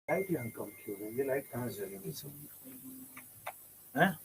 Light यहाँ कम क्यों है? ये लाइट कहाँ से जलेगी सब हैं?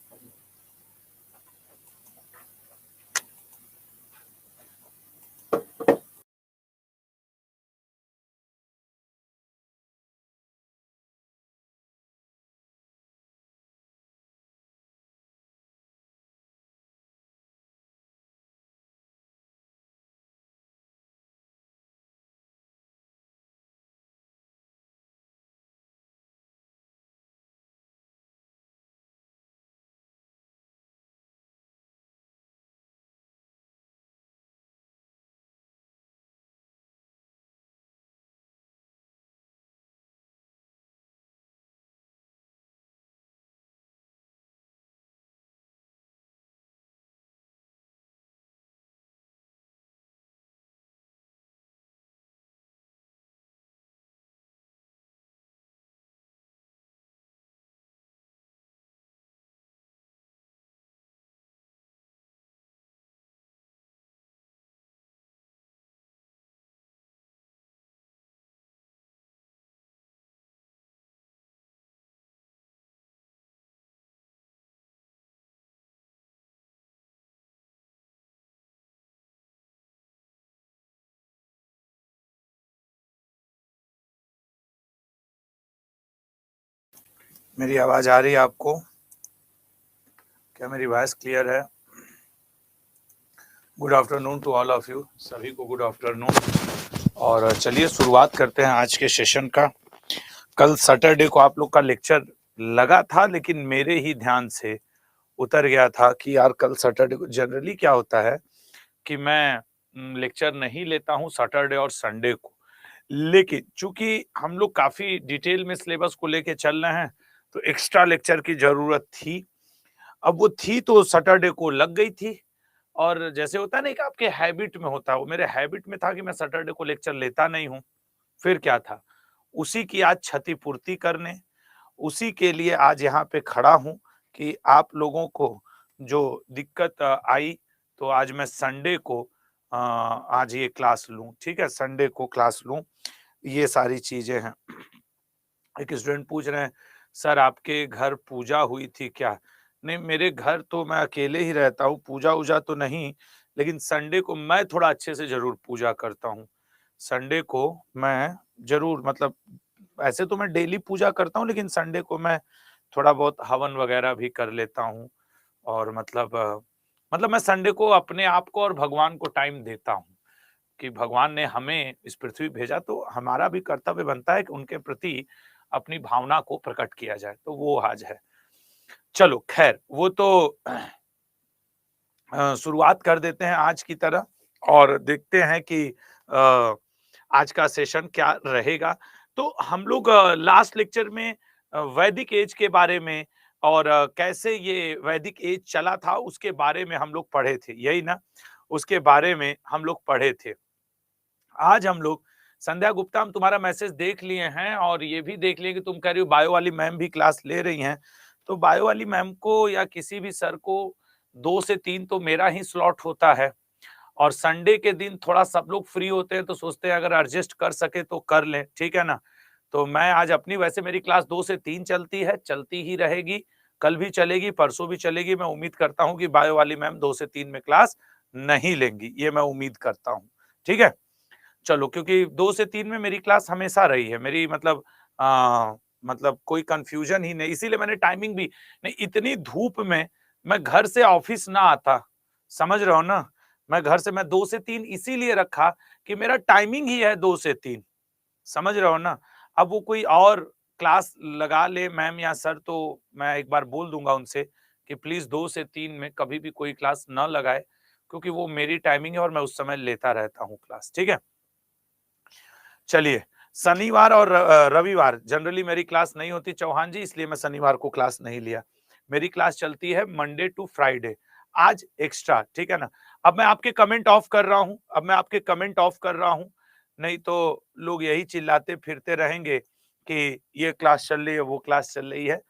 मेरी आवाज आ रही है आपको? क्या मेरी वॉइस क्लियर है? Good afternoon to all of you, सभी को गुड आफ्टरनून। और चलिए शुरुआत करते हैं आज के सेशन का। कल सैटरडे को आप लोग का लेक्चर लगा था, लेकिन मेरे ही ध्यान से उतर गया था कि यार कल सैटरडे को जनरली क्या होता है कि मैं लेक्चर नहीं लेता हूँ सैटरडे और संडे को, लेकिन चूंकि हम लोग काफी डिटेल में सिलेबस को लेके चल रहे हैं तो एक्स्ट्रा लेक्चर की जरूरत थी। अब वो थी तो सैटरडे को लग गई थी, और जैसे होता है ना कि आपके हैबिट में होता है, वो मेरे हैबिट में था कि मैं सैटरडे को लेक्चर लेता नहीं हूँ। फिर क्या था, उसी की आज क्षतिपूर्ति करने, उसी के लिए आज यहाँ पे खड़ा हूँ कि आप लोगों को जो दिक्कत आई, तो आज मैं संडे को आज ये क्लास लूं। ठीक है, संडे को क्लास लूं, ये सारी चीजें हैं। एक स्टूडेंट पूछ रहे हैं सर आपके घर पूजा हुई थी क्या? नहीं, मेरे घर तो मैं अकेले ही रहता हूँ, पूजा उजा तो नहीं, लेकिन संडे को मैं थोड़ा अच्छे से जरूर पूजा करता हूँ। संडे को मैं जरूर, मतलब ऐसे तो मैं डेली पूजा करता हूँ, लेकिन संडे को मैं थोड़ा बहुत हवन वगैरह भी कर लेता हूँ। और मतलब मैं संडे को अपने आप को और भगवान को टाइम देता हूँ कि भगवान ने हमें इस पृथ्वी भेजा, तो हमारा भी कर्तव्य बनता है कि उनके प्रति अपनी भावना को प्रकट किया जाए। तो वो आज है। चलो खैर, वो तो शुरुआत कर देते हैं आज की तरह, और देखते हैं कि आज का सेशन क्या रहेगा। तो हम लोग लास्ट लेक्चर में वैदिक एज के बारे में और कैसे ये वैदिक एज चला था उसके बारे में हम लोग पढ़े थे, यही ना? उसके बारे में हम लोग पढ़े थे। आज हम लोग, संध्या गुप्ता, हम तुम्हारा मैसेज देख लिए हैं और ये भी देख लिए कि तुम कह रही हो बायो वाली मैम भी क्लास ले रही हैं। तो बायो वाली मैम को या किसी भी सर को 2 से 3 तो मेरा ही स्लॉट होता है, और संडे के दिन थोड़ा सब लोग फ्री होते हैं तो सोचते हैं अगर एडजस्ट कर सके तो कर लें, ठीक है ना? तो मैं आज अपनी, वैसे मेरी क्लास 2 से 3 चलती है, चलती ही रहेगी, कल भी चलेगी, परसों भी चलेगी। मैं उम्मीद करता हूँ कि बायो वाली मैम 2 से 3 में क्लास नहीं लेंगी, ये मैं उम्मीद करता हूँ। ठीक है, चलो, क्योंकि 2 से 3 में मेरी क्लास हमेशा रही है मेरी, मतलब कोई कंफ्यूजन ही नहीं, इसीलिए मैंने टाइमिंग भी नहीं, इतनी धूप में मैं घर से ऑफिस ना आता, समझ रहे हो ना? मैं घर से, मैं 2 से 3 इसीलिए रखा कि मेरा टाइमिंग ही है 2 से 3, समझ रहे हो ना? अब वो कोई और क्लास लगा ले मैम या सर, तो मैं एक बार बोल दूंगा उनसे कि प्लीज 2 से 3 में कभी भी कोई क्लास ना लगाए, क्योंकि वो मेरी टाइमिंग है और मैं उस समय लेता रहता हूँ क्लास। ठीक है, चलिए, शनिवार और रविवार जनरली मेरी क्लास नहीं होती चौहान जी, इसलिए मैं शनिवार को क्लास नहीं लिया। मेरी क्लास चलती है मंडे टू फ्राइडे, आज एक्स्ट्रा, ठीक है ना? अब मैं आपके कमेंट ऑफ कर रहा हूं, अब मैं आपके कमेंट ऑफ कर रहा हूं, नहीं तो लोग यही चिल्लाते फिरते रहेंगे कि ये क्लास चल रही है, वो क्लास चल रही है।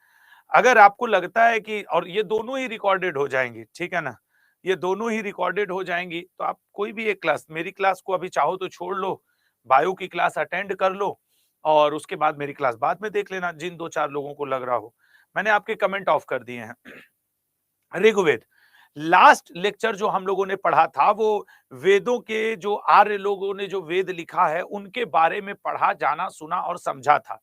अगर आपको लगता है कि, और ये दोनों ही रिकॉर्डेड हो जाएंगी, ठीक है ना? ये दोनों ही रिकॉर्डेड हो जाएंगी, तो आप कोई भी एक क्लास, मेरी क्लास को अभी चाहो तो छोड़ लो, बायो की क्लास अटेंड कर लो, और उसके बाद मेरी क्लास बाद में देख लेना, जिन 2-4 लोगों को लग रहा हो। मैंने आपके कमेंट ऑफ कर दिए हैं। ऋग्वेद, लास्ट लेक्चर जो हम लोगों ने पढ़ा था वो वेदों के जो आर्य लोगों ने जो वेद लिखा है उनके बारे में पढ़ा, जाना, सुना और समझा था।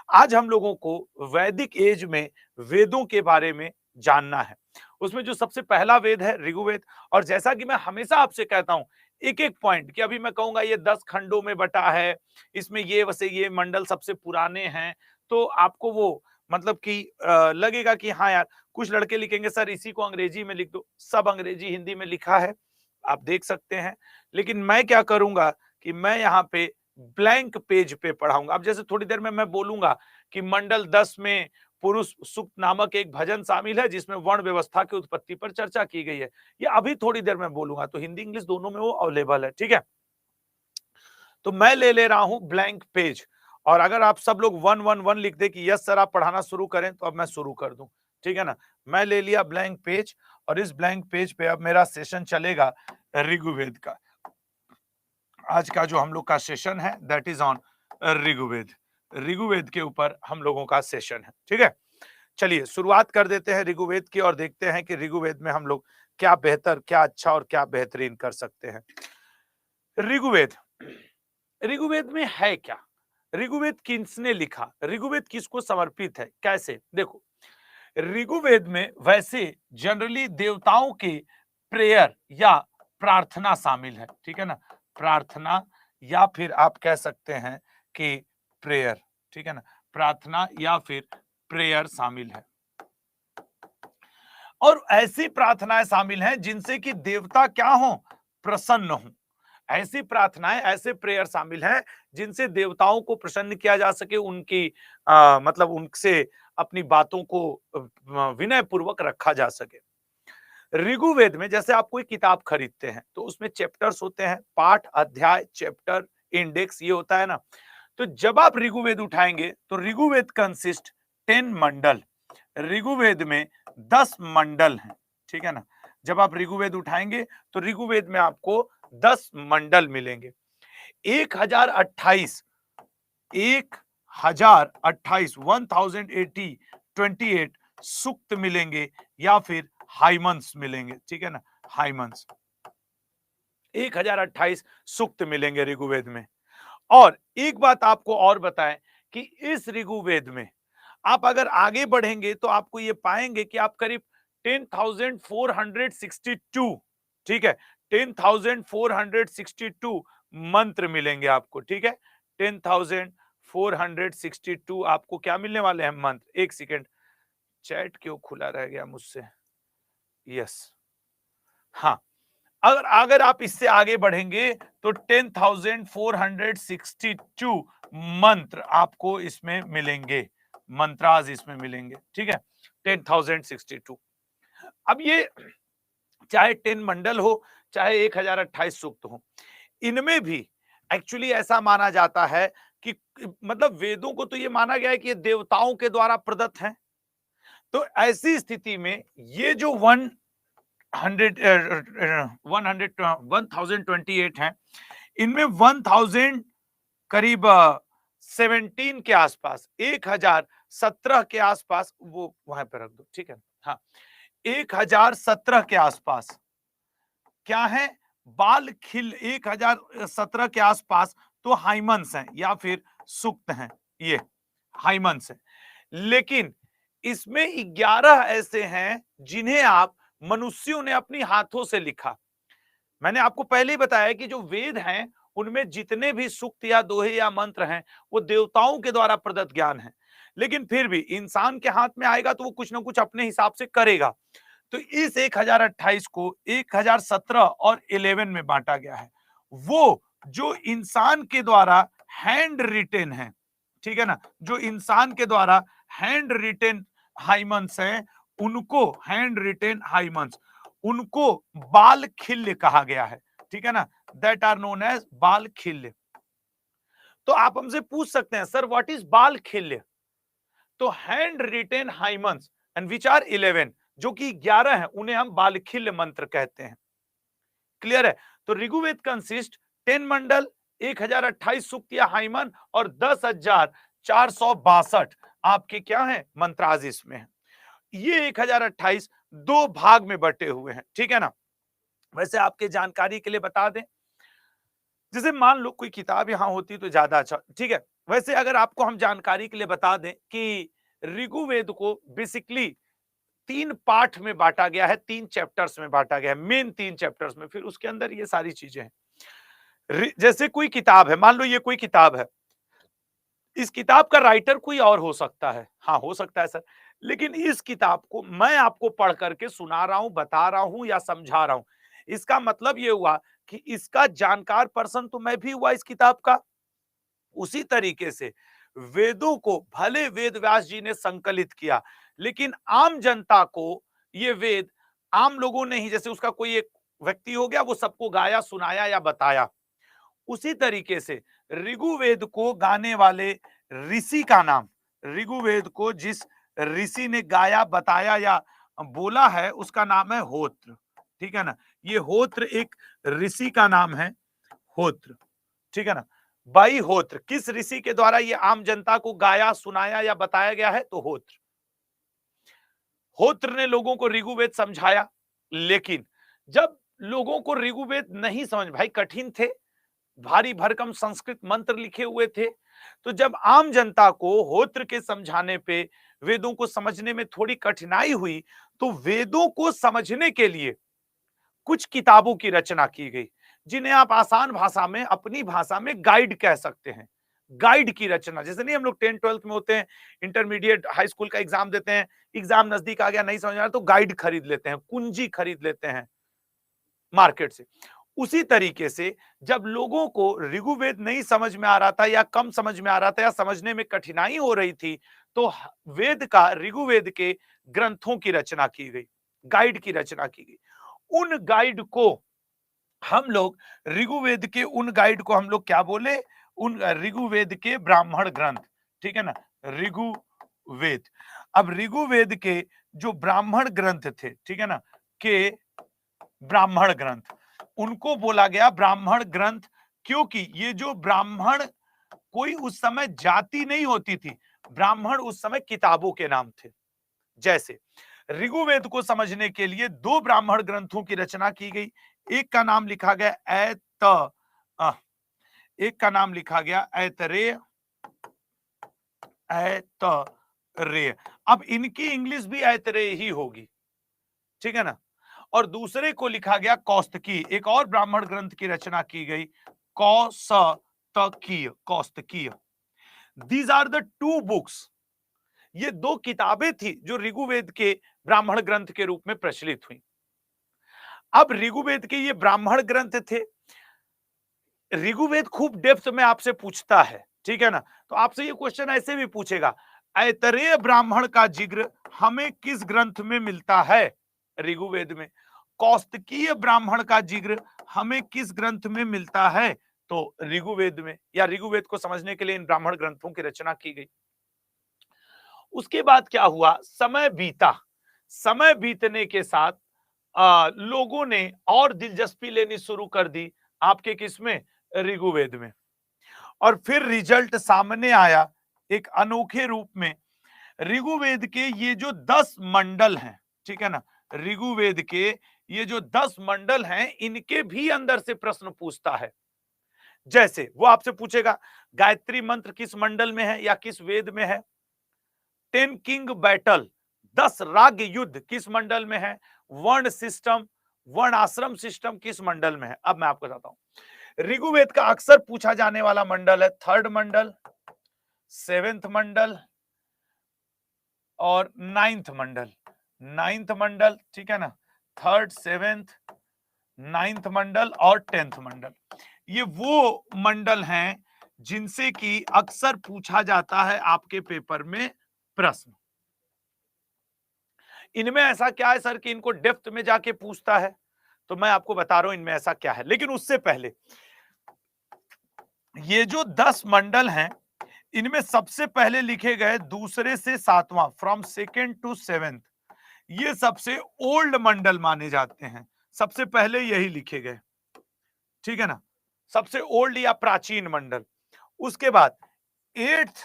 आज हम लोगों को वैदिक एज में वेदों के बारे में जानना है। उसमें जो सबसे पहला वेद है ऋग्वेद, और जैसा कि मैं हमेशा आपसे कहता हूं, एक एक पॉइंट कि अभी मैं कहूंगा ये 10 खंडों में बटा है, इसमें ये वैसे ये मंडल सबसे पुराने हैं, तो आपको वो मतलब कि लगेगा कि हाँ यार, कुछ लड़के लिखेंगे सर इसी को अंग्रेजी में लिख दो, सब अंग्रेजी हिंदी में लिखा है, आप देख सकते हैं। लेकिन मैं क्या करूंगा कि मैं यहाँ पे ब्लैंक पेज पे पढ़ाऊंगा। अब जैसे थोड़ी देर में मैं बोलूंगा कि मंडल 10 में पुरुष सूक्त नामक एक भजन शामिल है जिसमें वर्ण व्यवस्था की उत्पत्ति पर चर्चा की गई है, ये अभी थोड़ी देर में बोलूंगा, तो हिंदी इंग्लिश दोनों में वो अवेलेबल है, ठीक है। तो मैं ले रहा हूं ब्लैंक पेज, और अगर आप सब लोग 111 लिख दे कि यस सर आप पढ़ाना शुरू करें, तो अब मैं शुरू कर दूं, ठीक है ना। मैं ले लिया ब्लैंक पेज, और इस ब्लैंक पेज पे अब मेरा सेशन चलेगा ऋग्वेद का। आज का जो हम लोग का सेशन है that is on Rigveda. Rigveda के ऊपर हम लोगों का सेशन है, ठीक है। चलिए शुरुआत कर देते हैं ऋग्वेद की, और देखते हैं कि ऋग्वेद में हम लोग क्या बेहतर, क्या अच्छा और क्या बेहतरीन कर सकते हैं। ऋग्वेद, ऋग्वेद में है क्या, ऋग्वेद किसने लिखा, ऋग्वेद किसको समर्पित है, कैसे, देखो ऋग्वेद में वैसे जनरली देवताओं के प्रेयर या प्रार्थना शामिल है, ठीक है ना, प्रार्थना या फिर आप कह सकते हैं कि प्रेयर, ठीक है ना, प्रार्थना या फिर प्रेयर शामिल है। और ऐसी प्रार्थनाएं शामिल हैं जिनसे कि देवता क्या हो, प्रसन्न हो। ऐसी प्रार्थनाएं, ऐसे प्रेयर शामिल हैं जिनसे देवताओं को प्रसन्न किया जा सके, उनकी मतलब उनसे अपनी बातों को विनय पूर्वक रखा जा सके। ऋग्वेद में जैसे आप कोई किताब खरीदते हैं तो उसमें चैप्टर्स होते हैं, पाठ, अध्याय, चैप्टर, इंडेक्स, ये होता है ना। तो जब आप ऋग्वेद उठाएंगे तो ऋग्वेद कंसिस्ट 10 मंडल, ऋग्वेद में 10 मंडल हैं, ठीक है ना। जब आप ऋग्वेद उठाएंगे तो ऋग्वेद में आपको 10 मंडल मिलेंगे। 1028 1080 सूक्त मिलेंगे या फिर हाइमन्स मिलेंगे, ठीक है ना, हाइमन्स 1028 सूक्त मिलेंगे ऋग्वेद में। और एक बात आपको और बताएं कि इस ऋग्वेद में आप अगर आगे बढ़ेंगे तो आपको ये पाएंगे कि आप करीब 10,462, ठीक है, 10,462 मंत्र मिलेंगे आपको, ठीक है। 10,462 आपको क्या मिलने वाले हैं, मंत्र। एक सेकेंड, चैट क्यों खुला रह गया मुझसे, यस, हाँ, अगर अगर आप इससे आगे बढ़ेंगे तो 10,462 मंत्र आपको इसमें मिलेंगे, मंत्राज इसमें मिलेंगे, ठीक है, 10,062। अब ये चाहे 10 मंडल हो, चाहे 1028 सूक्त हो, इनमें भी एक्चुअली ऐसा माना जाता है कि मतलब वेदों को तो ये माना गया है कि ये देवताओं के द्वारा प्रदत्त हैं। तो ऐसी स्थिति में ये जो 1028 है, इनमें 1000 करीब 17 के आसपास, 1017 के आसपास, वो वहां पे रख दो, ठीक है, हाँ, 1017 के आसपास क्या है, बाल खिल 1017 के आसपास तो हाइमन्स हैं या फिर सुक्त हैं, ये हाइमन्स हैं। लेकिन इसमें 11 ऐसे हैं जिन्हें आप मनुष्यों ने अपनी हाथों से लिखा। मैंने आपको पहले ही बताया कि जो वेद हैं उनमें जितने भी सूक्त या दोहे या मंत्र हैं वो देवताओं के द्वारा प्रदत्त ज्ञान है, लेकिन फिर भी इंसान के हाथ में आएगा तो वो कुछ ना कुछ अपने हिसाब से करेगा। तो इस 1028 को 1017 और 11 में बांटा गया है। वो जो इंसान के द्वारा हैंड रिटेन है, ठीक है ना, जो इंसान के द्वारा हैंड रिटेन हाइमन्स हैं, उनको हैंड रिटेन हाइमन्स, उनको बाल खिल्य कहा गया है, ठीक है ना, दैट आर नोन एज बाल खिल्य। तो आप हमसे पूछ सकते हैं sir what is Balakhilya. तो hand written hymns and which are 11, जो कि 11 है, उन्हें हम बालखिल्य मंत्र कहते हैं। क्लियर है। तो ऋग्वेद कंसिस्ट 10 मंडल, 1028 सूक्तियां हाइमन और 10,462 आपके क्या है मंत्राज इसमें है। ये 1028 दो भाग में बटे हुए हैं, ठीक है ना। वैसे आपके जानकारी के लिए बता दें, जैसे मान लो कोई किताब यहां होती तो ज्यादा अच्छा, ठीक है। वैसे अगर आपको हम जानकारी के लिए बता दें कि ऋग्वेद को बेसिकली 3 पार्ट में बांटा गया है, 3 चैप्टर्स में बांटा गया है, मेन 3 चैप्टर्स में, फिर उसके अंदर ये सारी चीजें हैं। जैसे कोई किताब है, मान लो ये कोई किताब है, इस किताब का राइटर कोई और हो सकता है, हाँ हो सकता है सर, लेकिन इस किताब को मैं आपको पढ़ करके सुना रहा हूं, बता रहा हूं या समझा रहा हूं, इसका मतलब ये हुआ कि इसका जानकार पर्सन तो मैं भी हुआ इस किताब का। उसी तरीके से वेदों को भले वेद व्यास जी ने संकलित किया, लेकिन आम जनता को ये वेद आम लोगों ने ही, जैसे उसका कोई एक व्यक्ति हो गया वो सबको गाया सुनाया या बताया, उसी तरीके से ऋग्वेद को गाने वाले ऋषि का नाम, ऋग्वेद को जिस ऋषि ने गाया बताया या बोला है उसका नाम है होत्र, ठीक है ना। ये होत्र एक ऋषि का नाम है, होत्र, ठीक है ना। बाई होत्र, किस ऋषि के द्वारा ये आम जनता को गाया सुनाया या बताया गया है, तो होत्र। होत्र ने लोगों को ऋग्वेद समझाया, लेकिन जब लोगों को ऋग्वेद नहीं समझ, भाई कठिन थे, भारी भरकम संस्कृत मंत्र लिखे हुए थे, तो जब आम जनता को होत्र के समझाने पे वेदों को समझने में थोड़ी कठिनाई हुई, तो वेदों को समझने के लिए कुछ किताबों की रचना की गई, जिन्हें आप आसान भाषा में, अपनी भाषा में गाइड कह सकते हैं। गाइड की रचना, जैसे नहीं हम लोग 10th-12th में होते हैं, इंटरमीडिएट हाई स्कूल का एग्जाम देते हैं, एग्जाम नजदीक आ गया नहीं समझ आ रहा तो गाइड खरीद लेते हैं, कुंजी खरीद लेते हैं मार्केट से। उसी तरीके से जब लोगों को ऋग्वेद नहीं समझ में आ रहा था या कम समझ में आ रहा था या समझने में कठिनाई हो रही थी, तो वेद का, ऋग्वेद के ग्रंथों की रचना की गई, गाइड की रचना की गई। उन गाइड को हम लोग, ऋग्वेद के उन गाइड को हम लोग क्या बोले, उन ऋग्वेद के ब्राह्मण ग्रंथ, ठीक है ना, ऋग्वेद। अब ऋग्वेद के जो ब्राह्मण ग्रंथ थे, ठीक है ना, के ब्राह्मण ग्रंथ, उनको बोला गया ब्राह्मण ग्रंथ, क्योंकि ये जो ब्राह्मण, कोई उस समय जाति नहीं होती थी, ब्राह्मण उस समय किताबों के नाम थे। जैसे ऋग्वेद को समझने के लिए दो ब्राह्मण ग्रंथों की रचना की गई, एक का नाम लिखा गया एक का नाम लिखा गया ऐतरेय, ऐतरेय। अब इनकी इंग्लिश भी ऐतरेय ही होगी, ठीक है ना। और दूसरे को लिखा गया कौस्तकी, एक और ब्राह्मण ग्रंथ की रचना की गई, कौस्तकीय, कौस्तकीय। These are the two books, ये दो किताबें थी जो ऋग्वेद के ब्राह्मण ग्रंथ के रूप में प्रचलित हुई। अब ऋग्वेद के ये ब्राह्मण ग्रंथ थे, ऋग्वेद खूब डेप्थ में आपसे पूछता है, ठीक है ना, तो आपसे ये क्वेश्चन ऐसे भी पूछेगा, ऐतरेय ब्राह्मण का जिक्र हमें किस ग्रंथ में मिलता है, ऋग्वेद में। कौस्तकीय ब्राह्मण का जिक्र हमें किस ग्रंथ में मिलता है, तो ऋग्वेद में। या ऋग्वेद को समझने के लिए इन ब्राह्मण ग्रंथों की रचना की गई। उसके बाद क्या हुआ, समय बीता, समय बीतने के साथ लोगों ने और दिलचस्पी लेनी शुरू कर दी आपके किसमें, ऋग्वेद में। और फिर रिजल्ट सामने आया एक अनोखे रूप में। ऋग्वेद के ये जो 10 मंडल हैं, ठीक है ना, ऋग्वेद के ये जो 10 मंडल हैं, इनके भी अंदर से प्रश्न पूछता है। जैसे वो आपसे पूछेगा गायत्री मंत्र किस मंडल में है या किस वेद में है, 10 किंग बैटल, 10 राग युद्ध किस मंडल में है, वर्ण सिस्टम, वर्ण आश्रम सिस्टम किस मंडल में है। अब मैं आपको बताता हूं, ऋग्वेद का अक्सर पूछा जाने वाला मंडल है 3rd मंडल, 7th मंडल और 9th मंडल, 9th मंडल, ठीक है ना, 3rd 7th 9th मंडल और 10th मंडल, ये वो मंडल हैं जिनसे कि अक्सर पूछा जाता है आपके पेपर में प्रश्न। इनमें ऐसा क्या है सर कि इनको डेप्थ में जाके पूछता है, तो मैं आपको बता रहा हूं इनमें ऐसा क्या है। लेकिन उससे पहले ये जो 10 मंडल हैं, इनमें सबसे पहले लिखे गए दूसरे से 7वां, फ्रॉम 2nd to 7th, ये सबसे ओल्ड मंडल माने जाते हैं, सबसे पहले यही लिखे गए, ठीक है ना। सबसे ओल्ड या प्राचीन मंडल। उसके बाद 8th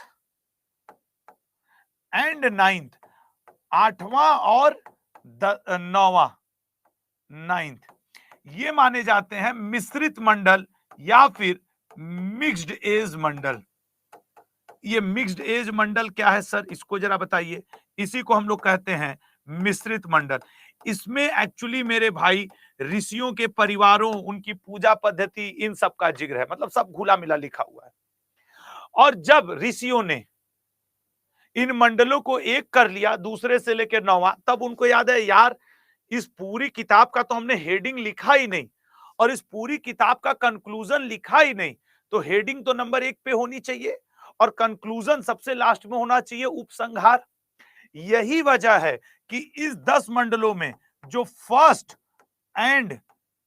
एंड 9th, 8वां और 9वां, 9th, ये माने जाते हैं मिश्रित मंडल या फिर मिक्स्ड एज मंडल। ये मिक्स्ड एज मंडल क्या है सर, इसको जरा बताइए। इसी को हम लोग कहते हैं मिश्रित मंडल। इसमें एक्चुअली मेरे भाई ऋषियों के परिवारों, उनकी पूजा पद्धति, इन सब का जिक्र है, मतलब सब घुला मिला लिखा हुआ है। और जब ऋषियों ने इन मंडलों को एक कर लिया, दूसरे से लेकर 9वां, तब उनको याद है यार इस पूरी किताब का तो हमने हेडिंग लिखा ही नहीं और इस पूरी किताब का कंक्लूजन लिखा ही नहीं, तो हेडिंग तो नंबर 1 पे होनी चाहिए और कंक्लूजन सबसे लास्ट में होना चाहिए, उपसंहार। यही वजह है कि इस 10 मंडलों में जो फर्स्ट एंड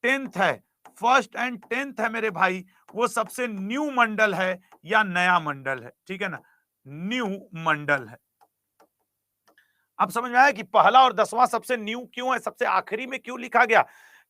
10th है, फर्स्ट एंड 10th है मेरे भाई, वो सबसे न्यू मंडल है या नया मंडल है, ठीक है ना, न्यू मंडल है। अब समझ में आया कि पहला और 10वां सबसे न्यू क्यों है, सबसे आखिरी में क्यों लिखा गया,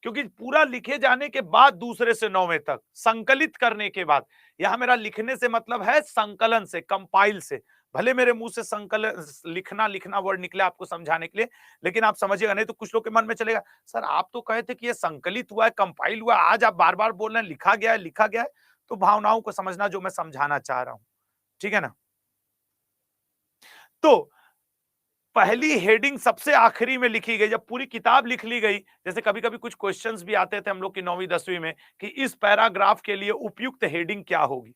क्योंकि पूरा लिखे जाने के बाद दूसरे से 9वें तक संकलित करने के बाद, यहां मेरा लिखने से मतलब है संकलन से, कंपाइल से। भले मेरे मुंह से संकलन लिखना वर्ड निकले आपको समझाने के लिए, लेकिन आप समझिएगा, नहीं तो कुछ लोग के मन में चलेगा सर आप तो कहे थे कि ये संकलित हुआ है, कंपाइल हुआ है, आज आप बार बार बोल रहे हैं लिखा गया है, लिखा गया है। तो भावनाओं को समझना जो मैं समझाना चाह रहा हूं, ठीक है ना। तो पहली हेडिंग सबसे आखिरी में लिखी गई, जब पूरी किताब लिख ली गई, जैसे कभी कभी कुछ क्वेश्चंस भी आते थे हम लोग की 9वीं 10वीं में कि इस पैराग्राफ के लिए उपयुक्त हेडिंग क्या होगी,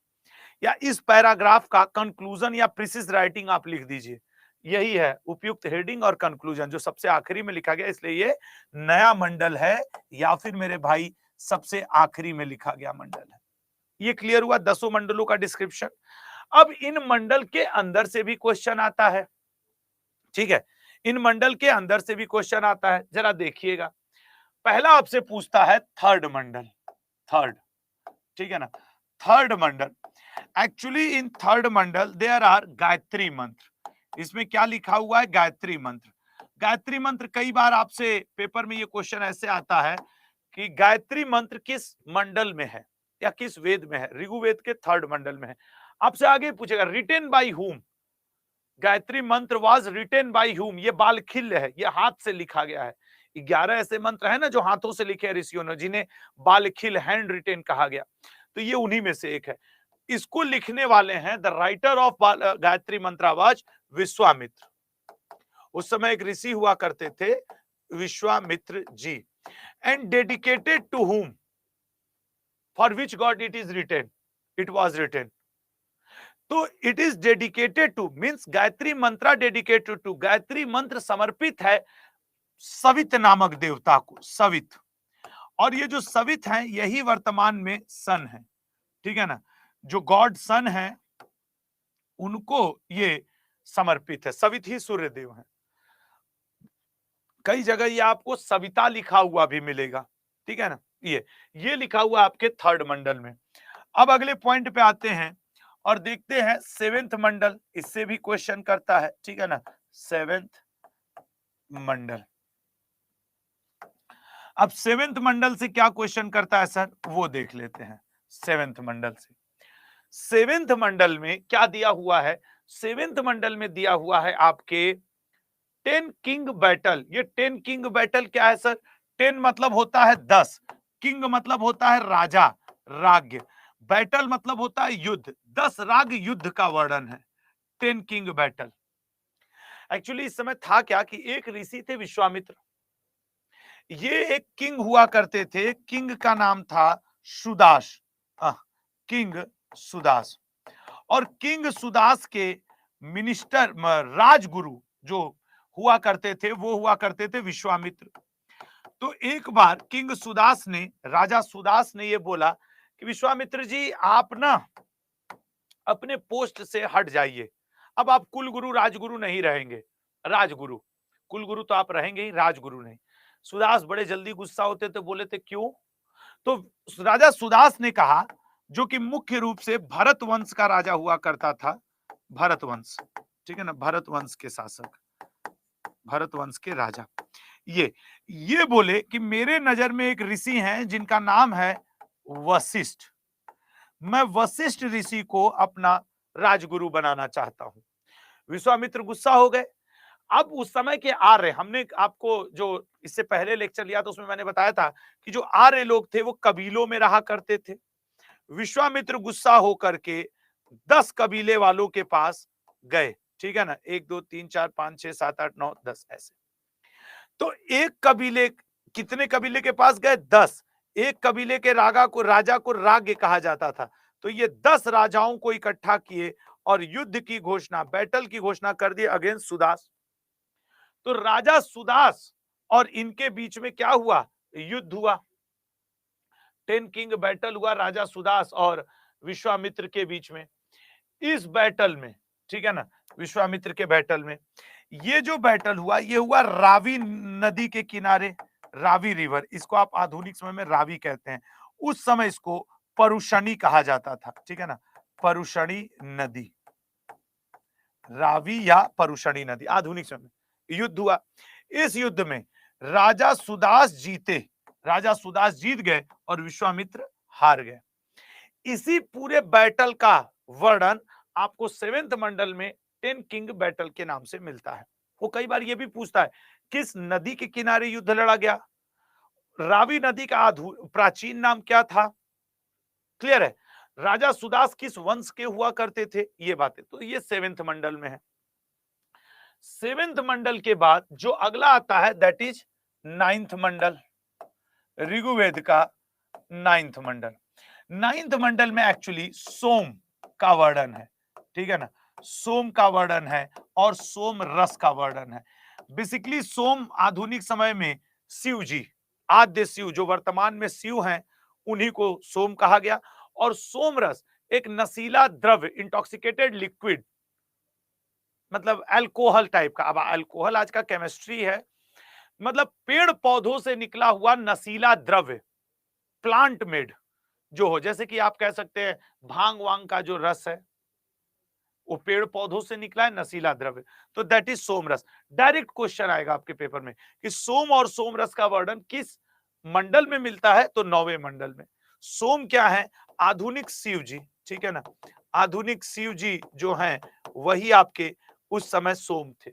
या इस पैराग्राफ का कंक्लूजन या प्रीसिस राइटिंग आप लिख दीजिए। यही है उपयुक्त हेडिंग और कंक्लूजन, जो सबसे आखिरी में लिखा गया, इसलिए ये नया मंडल है या फिर मेरे भाई सबसे आखिरी में लिखा गया मंडल है। ये क्लियर हुआ 10 मंडलों का डिस्क्रिप्शन। अब इन मंडल के अंदर से भी क्वेश्चन आता है, ठीक है, इन मंडल के अंदर से भी क्वेश्चन आता है, जरा देखिएगा। पहला आपसे पूछता है थर्ड मंडल, थर्ड, ठीक है ना, third mandal. Actually in third mandal there are Gayatri mantra. इसमें क्या लिखा हुआ है, गायत्री मंत्र। गायत्री मंत्र कई बार आपसे पेपर में ये क्वेश्चन ऐसे आता है कि गायत्री मंत्र किस मंडल में है या किस वेद में है, ऋग्वेद के थर्ड मंडल में है। आपसे आगे पूछेगा रिटेन बाय हुम, गायत्री मंत्र वाज रिटेन बाय हुम, ये बालखिल्य है, ये हाथ से लिखा गया है। 11 ऐसे मंत्र है ना जो हाथों से लिखे ऋषियों ने, जिन्हें बालखिल, हैंड रिटेन कहा गया, तो ये उन्हीं में से एक है। इसको लिखने वाले हैं the writer of Gayatri mantra was Vishwamitra. उस समय एक ऋषि हुआ करते थे Vishwamitra ji. And dedicated to whom, for which god it is written, it was written. तो it is dedicated to means Gayatri mantra dedicated to, Gayatri मंत्र समर्पित है सवित नामक देवता को, सवित। और ये जो सवित हैं यही वर्तमान में सन है, ठीक है ना, जो गॉड सन है उनको ये समर्पित है, सवित ही सूर्य देव है। कई जगह ये आपको सविता लिखा हुआ भी मिलेगा, ठीक है ना, ये लिखा हुआ आपके थर्ड मंडल में। अब अगले पॉइंट पे आते हैं और देखते हैं सेवेंथ मंडल, इससे भी क्वेश्चन करता है, ठीक है ना, सेवेंथ मंडल। अब सेवेंथ मंडल से क्या क्वेश्चन करता है सर, वो देख लेते हैं। सेवेंथ मंडल से, सेवेंथ मंडल में क्या दिया हुआ है, सेवेंथ मंडल में दिया हुआ है आपके 10 किंग बैटल। ये 10 किंग बैटल क्या है सर, 10 मतलब होता है 10, किंग मतलब होता है राजा, राज्य, बैटल मतलब होता है युद्ध, 10 राग युद्ध का वर्णन है 10 किंग बैटल। एक्चुअली इस समय था क्या कि एक ऋषि थे विश्वामित्र, ये एक किंग हुआ करते थे, किंग का नाम था सुदास, किंग सुदास। और किंग सुदास के मिनिस्टर, राजगुरु जो हुआ करते थे वो हुआ करते थे विश्वामित्र। तो एक बार किंग सुदास ने, राजा सुदास ने ये बोला कि विश्वामित्र जी आप ना अपने पोस्ट से हट जाइए, अब आप कुलगुरु राजगुरु नहीं रहेंगे, राजगुरु, कुलगुरु तो आप रहेंगे ही, राजगुरु नहीं। सुदास बड़े जल्दी गुस्सा होते थे, बोले थे क्यों, तो राजा सुदास ने कहा, जो कि मुख्य रूप से भरत वंश का राजा हुआ करता था, भरत वंश, ठीक है ना, भरत वंश के शासक, भरत वंश के राजा, ये बोले कि मेरे नजर में एक ऋषि हैं जिनका नाम है वशिष्ठ, मैं वशिष्ठ ऋषि को अपना राजगुरु बनाना चाहता हूं। विश्वामित्र गुस्सा हो गए। अब उस समय के आर्य, हमने आपको जो इससे पहले लेक्चर लिया था उसमें मैंने बताया था कि जो आर्य लोग थे वो कबीलों में रहा करते थे। विश्वामित्र गुस्सा होकर के 10 कबीले वालों के पास गए, ठीक है ना, 1 2 3 4 5 6 7 8 9 10 ऐसे। तो एक कबीले, कितने कबीले के पास गए? 10। एक कबीले के राजा को राज्ञ कहा जाता था। तो ये 10 राजाओं को इकट्ठा किए और युद्ध की घोषणा, बैटल की घोषणा कर दी अगेंस्ट सुदास। तो राजा सुदास और इनके बीच में क्या हुआ? युद्ध हुआ। 10 किंग बैटल हुआ राजा सुदास और विश्वामित्र के बीच में। इस बैटल में, ठीक है ना, विश्वामित्र के बैटल में, ये जो बैटल हुआ ये हुआ रावी नदी के किनारे। रावी रिवर, इसको आप आधुनिक समय में रावी कहते हैं, उस समय इसको परुशनी कहा जाता था, ठीक है ना, परुशनी नदी, रावी या परुशनी नदी, आधुनिक समय में युद्ध हुआ। इस युद्ध में राजा सुदास जीते, राजा सुदास जीत गए और विश्वामित्र हार गए। इसी पूरे बैटल का वर्णन आपको 7वें मंडल में 10 किंग बैटल के नाम से मिलता है। वो कई बार ये भी पूछता है किस नदी के किनारे युद्ध लड़ा गया, रावी नदी का प्राचीन नाम क्या था, क्लियर है, राजा सुदास किस वंश के हुआ करते थे, ये बातें। तो ये 7वें मंडल में है। 7वें मंडल के बाद जो अगला आता है दैट इज 9th मंडल, ऋग्वेद का 9th मंडल। 9th मंडल में एक्चुअली सोम का वर्णन है, ठीक है ना, सोम का वर्णन है और सोम रस का वर्णन है। बेसिकली सोम आधुनिक समय में शिव जी, आद्य शिव जो वर्तमान में शिव हैं, उन्हीं को सोम कहा गया। और सोम रस एक नशीला द्रव्य, इंटॉक्सिकेटेड लिक्विड, मतलब अल्कोहल टाइप का। अब अल्कोहल आज का केमिस्ट्री है, मतलब पेड़ पौधों से निकला हुआ नशीला द्रव्य, प्लांट मेड जो हो, जैसे कि आप कह सकते हैं भांग वांग का जो रस है वो पेड़ पौधों से निकला है, नशीला द्रव्य, तो दैट इज सोम रस। डायरेक्ट क्वेश्चन आएगा आपके पेपर में कि सोम और सोम रस का वर्णन किस मंडल में मिलता है, तो 9वें मंडल में। सोम क्या है? आधुनिक शिव जी, ठीक है ना, आधुनिक शिव जी जो हैं वही आपके उस समय सोम थे,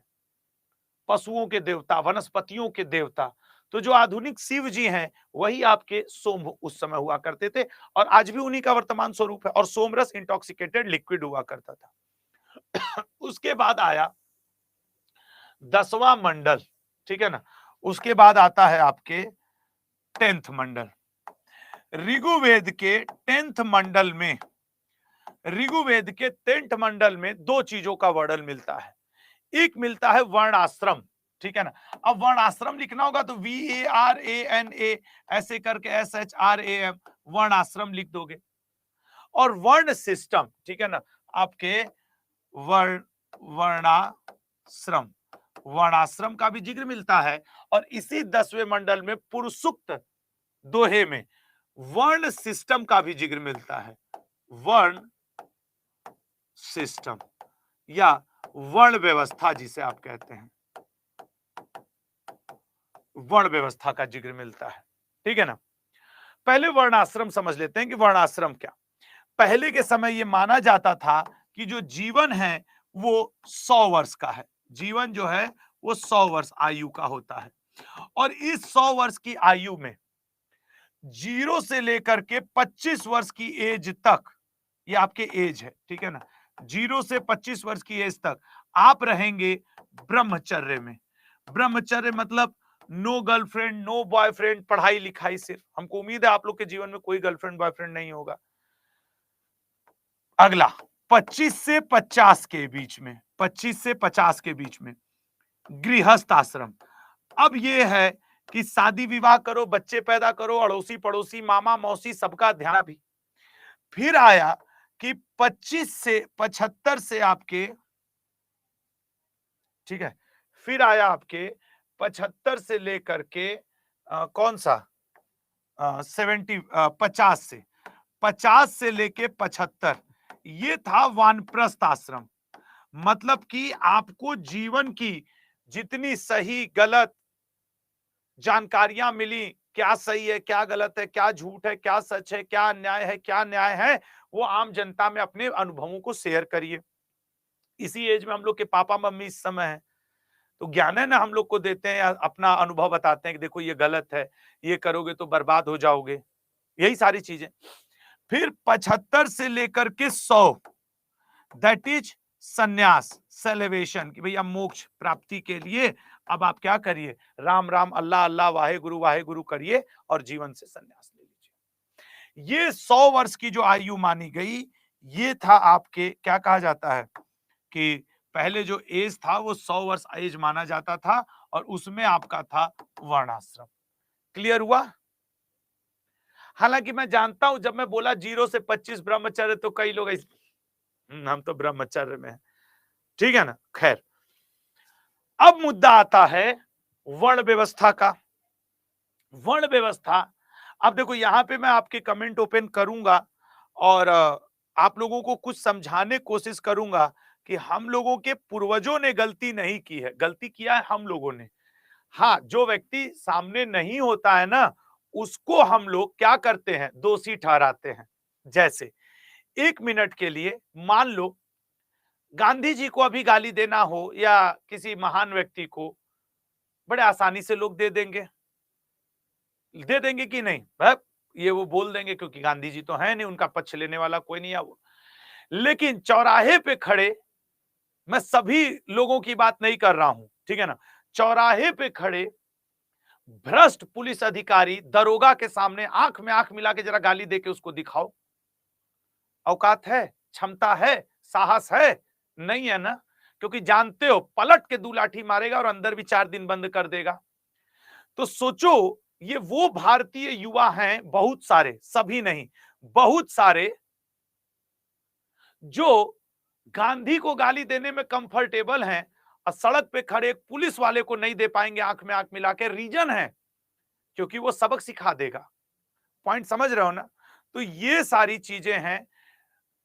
पशुओं के देवता, वनस्पतियों के देवता। तो जो आधुनिक शिव जी हैं वही आपके सोम उस समय हुआ करते थे और आज भी उन्हीं का वर्तमान स्वरूप है। और सोमरस इंटॉक्सिकेटेड लिक्विड हुआ करता था। उसके बाद आया 10वां मंडल, ठीक है ना, उसके बाद आता है आपके 10th मंडल। ऋग्वेद के 10th मंडल में, ऋग्वेद के 10th मंडल में दो चीजों का वर्णन मिलता है। एक मिलता है वर्ण आश्रम, ठीक है ना। अब वर्ण आश्रम लिखना होगा तो VARANA ऐसे करके SHRAM वर्ण आश्रम लिख दोगे। और वर्ण सिस्टम, ठीक है ना, आपके वर्णाश्रम, वर्णाश्रम का भी जिक्र मिलता है। और इसी 10वें मंडल में पुरुषुक्त दोहे में वर्ण सिस्टम का भी जिक्र मिलता है। वर्ण सिस्टम या वर्ण व्यवस्था जिसे आप कहते हैं, वर्ण व्यवस्था का जिक्र मिलता है, ठीक है ना। पहले वर्णाश्रम समझ लेते हैं कि वर्णाश्रम क्या। पहले के समय यह माना जाता था कि जो जीवन है वो 100 वर्ष का है, जीवन जो है वो 100 वर्ष आयु का होता है। और इस 100 वर्ष की आयु में 0 से लेकर के 25 वर्ष की एज तक, ये आपके एज है, ठीक है ना, 0 से 25 वर्ष की एज तक आप रहेंगे ब्रह्मचर्य में। ब्रह्मचर्य मतलब नो गर्लफ्रेंड, नो बॉयफ्रेंड, पढ़ाई लिखाई सिर्फ। हमको उम्मीद है आप लोग के जीवन में कोई गर्लफ्रेंड बॉयफ्रेंड नहीं होगा। अगला 25 से 50 के बीच में, 25 से 50 के बीच में गृहस्थ आश्रम। अब ये है कि शादी विवाह करो, बच्चे पैदा करो, अड़ोसी पड़ोसी मामा मौसी सबका ध्यान भी। फिर आया कि 25 से 75 से आपके, ठीक है, फिर आया आपके 75 से लेकर के कौन सा 50 से 50 से लेके 75, ये था वानप्रस्थ आश्रम। मतलब कि आपको जीवन की जितनी सही गलत जानकारियां मिली, क्या सही है, क्या गलत है, क्या झूठ है, क्या सच है, क्या अन्याय है, क्या न्याय है, वो आम जनता में अपने अनुभवों को शेयर करिए। इसी एज में हम लोग के पापा मम्मी इस समय है, तो ज्ञान है ना हम लोग को देते हैं या अपना अनुभव बताते हैं कि देखो ये गलत है, ये करोगे तो बर्बाद हो जाओगे, यही सारी चीजें। फिर 75 से लेकर के 100, दैट इज संन्यास, सेलिब्रेशन, कि भैया मोक्ष प्राप्ति के लिए अब आप क्या करिए, राम राम अल्लाह अल्लाह वाहे गुरु करिए और जीवन से संन्यास ले लीजिए। ये 100 वर्ष की जो आयु मानी गई, ये था आपके क्या कहा जाता है कि पहले जो एज था वो 100 वर्ष एज माना जाता था और उसमें आपका था वर्णाश्रम। क्लियर हुआ? हालांकि मैं जानता हूं जब मैं बोला 0 से 25 ब्रह्मचर्य तो कई लोग हम तो ब्रह्मचर्य में हैं, ठीक है ना। खैर, अब मुद्दा आता है वर्ण व्यवस्था का। वर्ण व्यवस्था, अब देखो यहां पे मैं आपके कमेंट ओपन करूंगा और आप लोगों को कुछ समझाने कोशिश करूंगा कि हम लोगों के पूर्वजों ने गलती नहीं की है, गलती किया है हम लोगों ने। हाँ, जो व्यक्ति सामने नहीं होता है ना, उसको हम लोग क्या करते हैं, दोषी ठहराते हैं। जैसे 1 मिनट के लिए मान लो गांधी जी को अभी गाली देना हो या किसी महान व्यक्ति को, बड़े आसानी से लोग दे देंगे कि नहीं, ये वो बोल देंगे क्योंकि गांधी जी तो है नहीं, उनका पक्ष लेने वाला कोई नहीं है वो। लेकिन चौराहे पे खड़े, मैं सभी लोगों की बात नहीं कर रहा हूं, ठीक है ना, चौराहे पे खड़े भ्रष्ट पुलिस अधिकारी दरोगा के सामने आंख में आंख मिला के जरा गाली दे के उसको दिखाओ। औकात है, क्षमता है, साहस है? नहीं है ना, क्योंकि जानते हो पलट के 2 लाठी मारेगा और अंदर भी 4 दिन बंद कर देगा। तो सोचो, ये वो भारतीय युवा हैं बहुत सारे, सभी नहीं, बहुत सारे, जो गांधी को गाली देने में कंफर्टेबल हैं और सड़क पे खड़े एक पुलिस वाले को नहीं दे पाएंगे आंख में आंख मिला के। रीजन है क्योंकि वो सबक सिखा देगा। पॉइंट समझ रहे हो ना? तो ये सारी चीजें हैं।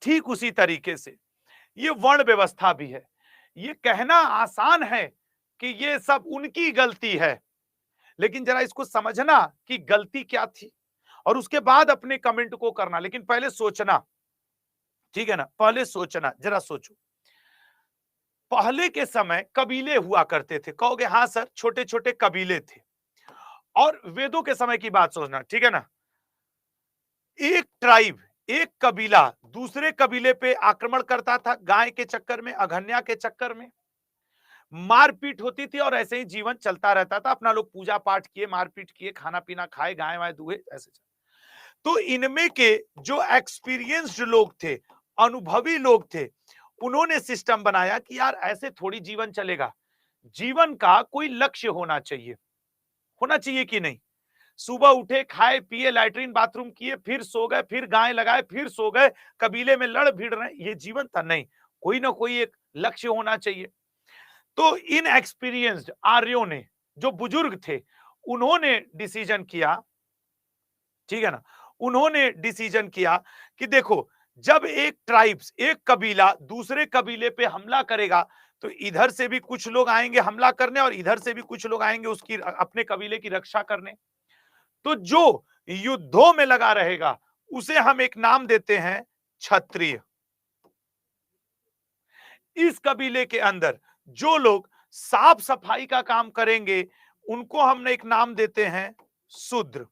ठीक उसी तरीके से ये वर्ण व्यवस्था भी है। ये कहना आसान है कि ये सब उनकी गलती है, लेकिन जरा इसको समझना कि गलती क्या थी और उसके बाद अपने कमेंट को करना, लेकिन पहले सोचना, ठीक है ना, पहले सोचना, जरा सोचो। पहले के समय कबीले हुआ करते थे, कहोगे हाँ सर, छोटे छोटे कबीले थे। और वेदों के समय की बात सोचना, ठीक है ना, एक ट्राइब, एक कबीला दूसरे कबीले पे आक्रमण करता था, गाय के चक्कर में, अघन्या के चक्कर में मारपीट होती थी और ऐसे ही जीवन चलता रहता था। अपना लोग पूजा पाठ किए, मारपीट किए, खाना पीना खाए, गाय वाय दुए, ऐसे चल। तो इनमें के जो एक्सपीरियंस्ड लोग थे, अनुभवी लोग थे, उन्होंने सिस्टम बनाया कि यार ऐसे थोड़ी जीवन चलेगा, जीवन का कोई लक्ष्य होना चाहिए कि नहीं। सुबह उठे, खाए पिए, लैट्रिन बाथरूम किए, फिर सो गए, फिर गाय लगाए, फिर सो गए, कबीले में लड़ भिड़ रहे, ये जीवन था नहीं। कोई ना कोई एक लक्ष्य होना चाहिए। तो इन एक्सपीरियंस्ड आर्यों ने, जो बुजुर्ग थे, उन्होंने डिसीजन किया, ठीक है ना, उन्होंने डिसीजन किया कि देखो, जब एक ट्राइब्स, एक कबीला दूसरे कबीले पे हमला करेगा तो इधर से भी कुछ लोग आएंगे हमला करने और इधर से भी कुछ लोग आएंगे उसकी, अपने कबीले की रक्षा करने। तो जो युद्धों में लगा रहेगा उसे हम एक नाम देते हैं क्षत्रिय। इस कबीले के अंदर जो लोग साफ सफाई का काम करेंगे उनको हमने एक नाम देते हैं शूद्र।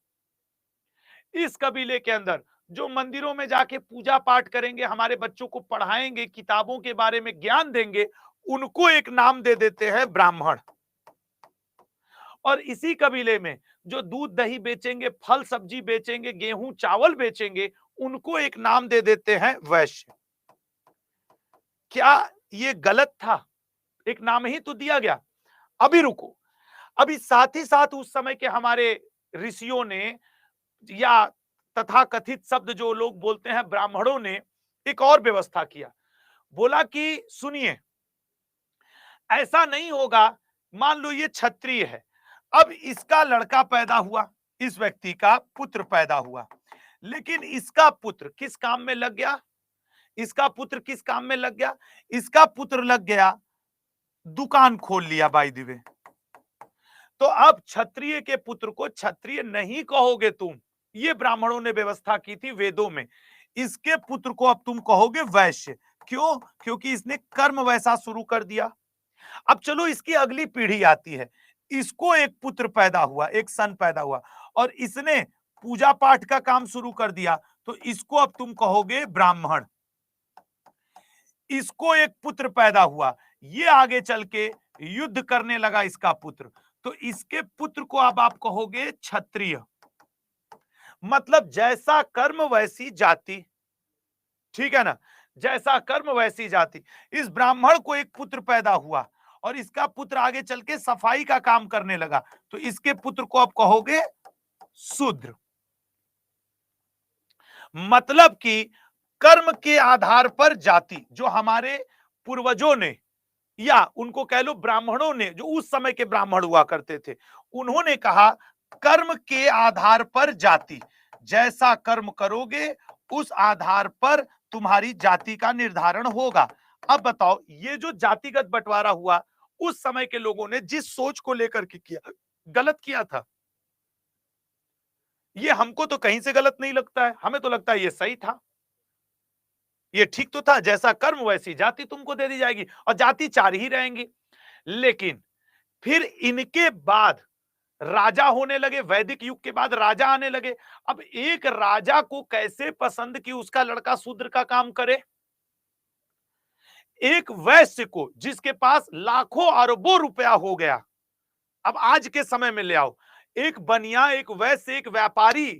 इस कबीले के अंदर जो मंदिरों में जाके पूजा पाठ करेंगे, हमारे बच्चों को पढ़ाएंगे, किताबों के बारे में ज्ञान देंगे, उनको एक नाम दे देते हैं ब्राह्मण। और इसी कबीले में जो दूध दही बेचेंगे, फल सब्जी बेचेंगे, गेहूं चावल बेचेंगे, उनको एक नाम दे देते हैं वैश्य। क्या ये गलत था? एक नाम ही तो दिया गया। अभी रुको, अभी साथ ही साथ उस समय के हमारे ऋषियों ने या तथाकथित शब्द जो लोग बोलते हैं ब्राह्मणों ने एक और व्यवस्था किया। बोला कि सुनिए, ऐसा नहीं होगा, मान लो ये क्षत्रिय है, अब इसका लड़का पैदा हुआ, इस व्यक्ति का पुत्र पैदा हुआ, लेकिन इसका पुत्र किस काम में लग गया? इसका पुत्र किस काम में लग गया? इसका पुत्र लग गया, दुकान खोल लिया बाय द वे। तो अब क्षत्रिय के पुत्र को क्षत्रिय नहीं कहोगे तुम, ये ब्राह्मणों ने व्यवस्था की थी वेदों में। इसके पुत्र को अब तुम कहोगे वैश्य। क्यों? क्योंकि इसने कर्म वैसा शुरू कर दिया। अब चलो इसकी अगली पीढ़ी आती है, इसको एक पुत्र पैदा हुआ, एक सन पैदा हुआ, और इसने पूजा पाठ का काम शुरू कर दिया, तो इसको अब तुम कहोगे ब्राह्मण। इसको एक पुत्र पैदा हुआ, ये आगे चल के युद्ध करने लगा इसका पुत्र, तो इसके पुत्र को अब आप कहोगे क्षत्रिय। मतलब जैसा कर्म वैसी जाति, ठीक है ना, जैसा कर्म वैसी जाति। इस ब्राह्मण को एक पुत्र पैदा हुआ और इसका पुत्र आगे चल के सफाई का काम करने लगा, तो इसके पुत्र को आप कहोगे शूद्र। मतलब कि कर्म के आधार पर जाति, जो हमारे पूर्वजों ने या उनको कह लो ब्राह्मणों ने, जो उस समय के ब्राह्मण हुआ करते थे, उन्होंने कहा कर्म के आधार पर जाति, जैसा कर्म करोगे उस आधार पर तुम्हारी जाति का निर्धारण होगा। अब बताओ, ये जो जातिगत बंटवारा हुआ उस समय के लोगों ने जिस सोच को लेकर के किया, गलत किया था। ये हमको तो कहीं से गलत नहीं लगता है, हमें तो लगता है ये सही था, ये ठीक तो था, जैसा कर्म वैसी जाति तुमको दे दी जाएगी, और जाति 4 ही रहेंगी। लेकिन फिर इनके बाद राजा होने लगे, वैदिक युग के बाद राजा आने लगे। अब एक राजा को कैसे पसंद कि उसका लड़का शूद्र का काम करे? एक वैश्य को जिसके पास लाखों अरबों रुपया हो गया, अब आज के समय में ले आओ, एक बनिया, एक वैश्य, एक व्यापारी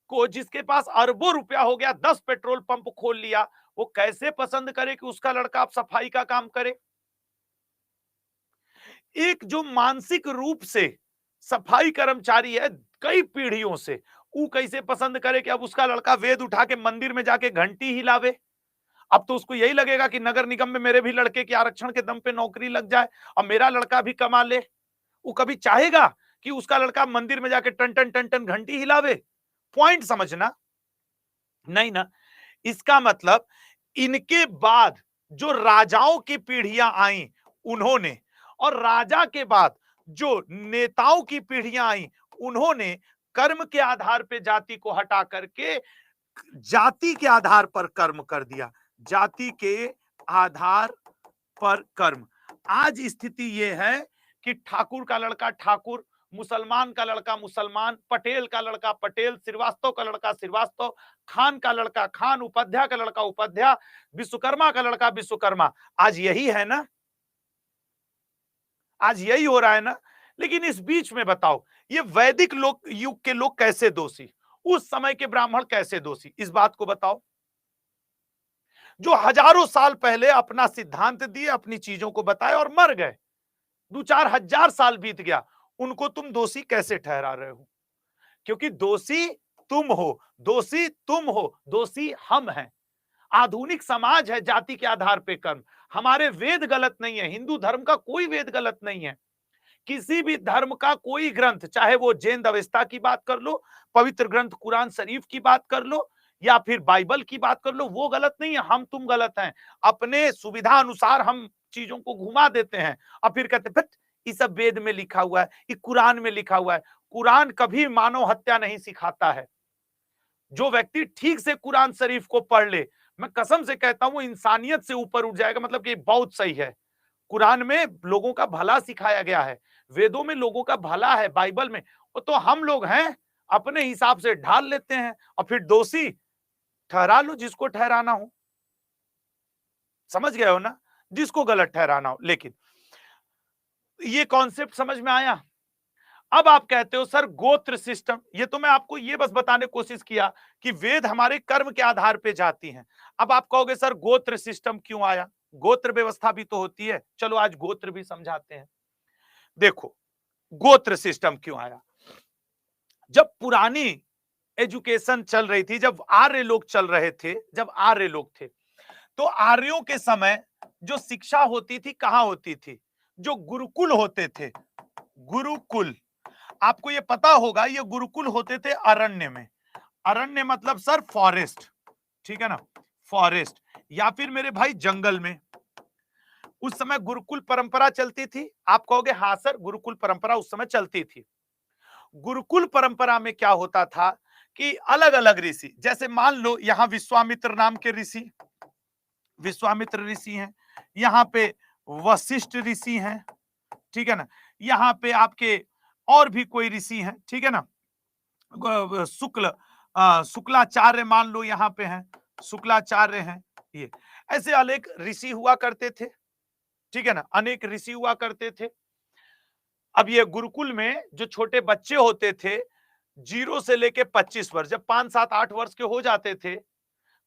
को जिसके पास अरबों रुपया हो गया, 10 पेट्रोल पंप खोल लिया, वो कैसे पसंद करे कि उसका लड़का आप सफाई का काम करे? एक जो मानसिक रूप से सफाई कर्मचारी है कई पीढ़ियों से, वो कैसे पसंद करे कि अब उसका लड़का वेद उठा के मंदिर में जाके घंटी हिलावे? अब तो उसको यही लगेगा कि नगर निगम में मेरे भी लड़के की आरक्षण के दम पे नौकरी लग जाए और मेरा लड़का भी कमा ले। वो कभी चाहेगा कि उसका लड़का मंदिर में जाके टन टन टन टन घंटी हिलावे? पॉइंट समझना, नहीं ना। इसका मतलब इनके बाद जो राजाओं की पीढ़ियां आई उन्होंने, और राजा के बाद जो नेताओं की पीढ़ियां आई उन्होंने कर्म के आधार पे जाति को हटा करके जाति के आधार पर कर्म कर दिया, जाति के आधार पर कर्म। आज स्थिति यह है कि ठाकुर का लड़का ठाकुर, मुसलमान का लड़का मुसलमान, पटेल का लड़का पटेल, श्रीवास्तव का लड़का श्रीवास्तव, खान का लड़का खान, उपाध्याय का लड़का उपाध्याय, विश्वकर्मा का लड़का विश्वकर्मा। आज यही है ना, आज यही हो रहा है ना। लेकिन इस बीच में बताओ, ये वैदिक युग के लोग कैसे दोषी, उस समय के ब्राह्मण कैसे दोषी, इस बात को बताओ। जो हजारों साल पहले अपना सिद्धांत दिए, अपनी चीजों को बताए और मर गए, 2-4 हजार साल बीत गया, उनको तुम दोषी कैसे ठहरा रहे हो? क्योंकि दोषी तुम हो, दोषी तुम हो, दोषी हम हैं। आधुनिक समाज है जाति के आधार पे कर्म। हमारे वेद गलत नहीं है, हिंदू धर्म का कोई वेद गलत नहीं है, किसी भी धर्म का कोई ग्रंथ, चाहे वो जैन अवेस्ता की बात कर लो, पवित्र ग्रंथ कुरान शरीफ की बात कर लो, या फिर बाइबल की बात कर लो, वो गलत नहीं है। हम तुम गलत हैं, अपने सुविधा अनुसार हम चीजों को घुमा देते हैं और फिर कहते हैं ये सब वेद में लिखा हुआ है, ये कुरान में लिखा हुआ है। कुरान कभी मानव हत्या नहीं सिखाता है। जो व्यक्ति ठीक से कुरान शरीफ को पढ़ ले, मैं कसम से कहता हूं, इंसानियत से ऊपर उठ जाएगा। मतलब कि बहुत सही है, कुरान में लोगों का भला सिखाया गया है, वेदों में लोगों का भला है, बाइबल में। तो हम लोग हैं अपने हिसाब से ढाल लेते हैं और फिर दोषी ठहरा लो जिसको ठहराना हो। समझ गए हो ना, जिसको गलत ठहराना हो। लेकिन ये कॉन्सेप्ट समझ में आया? अब आप कहते हो सर गोत्र सिस्टम, ये तो मैं आपको ये बस बताने की कोशिश किया कि वेद हमारे कर्म के आधार पे जाती हैं। अब आप कहोगे सर गोत्र सिस्टम क्यों आया? गोत्र व्यवस्था भी तो होती है। चलो आज गोत्र भी समझाते हैं। देखो गोत्र सिस्टम क्यों आया। जब पुरानी एजुकेशन चल रही थी, जब आर्य लोग चल रहे थे, जब आर्य लोग थे, तो आर्यों के समय जो शिक्षा होती थी कहां होती थी? जो गुरुकुल होते थे, गुरुकुल, आपको ये पता होगा, ये गुरुकुल होते थे अरण्य में। अरण्य मतलब सर फॉरेस्ट, ठीक है ना, फॉरेस्ट, या फिर मेरे भाई जंगल में। उस समय गुरुकुल परंपरा चलती थी। आप कहोगे हाँ सर, गुरुकुल परंपरा उस समय चलती थी। गुरुकुल परंपरा में क्या होता था कि अलग अलग ऋषि, जैसे मान लो यहां विश्वामित्र नाम के ऋषि, विश्वामित्र ऋषि हैं, यहाँ पे वशिष्ठ ऋषि हैं, ठीक है ना, यहाँ पे आपके और भी कोई ऋषि हैं, ठीक है ना, शुक्लाचार्य मान लो यहाँ पे हैं, शुक्लाचार्य हैं, ये ऐसे अनेक ऋषि हुआ करते थे, ठीक है ना, अनेक ऋषि हुआ करते थे। अब ये गुरुकुल में जो छोटे बच्चे होते थे, 0 से लेके 25 वर्ष, जब 5, 7, 8 वर्ष के हो जाते थे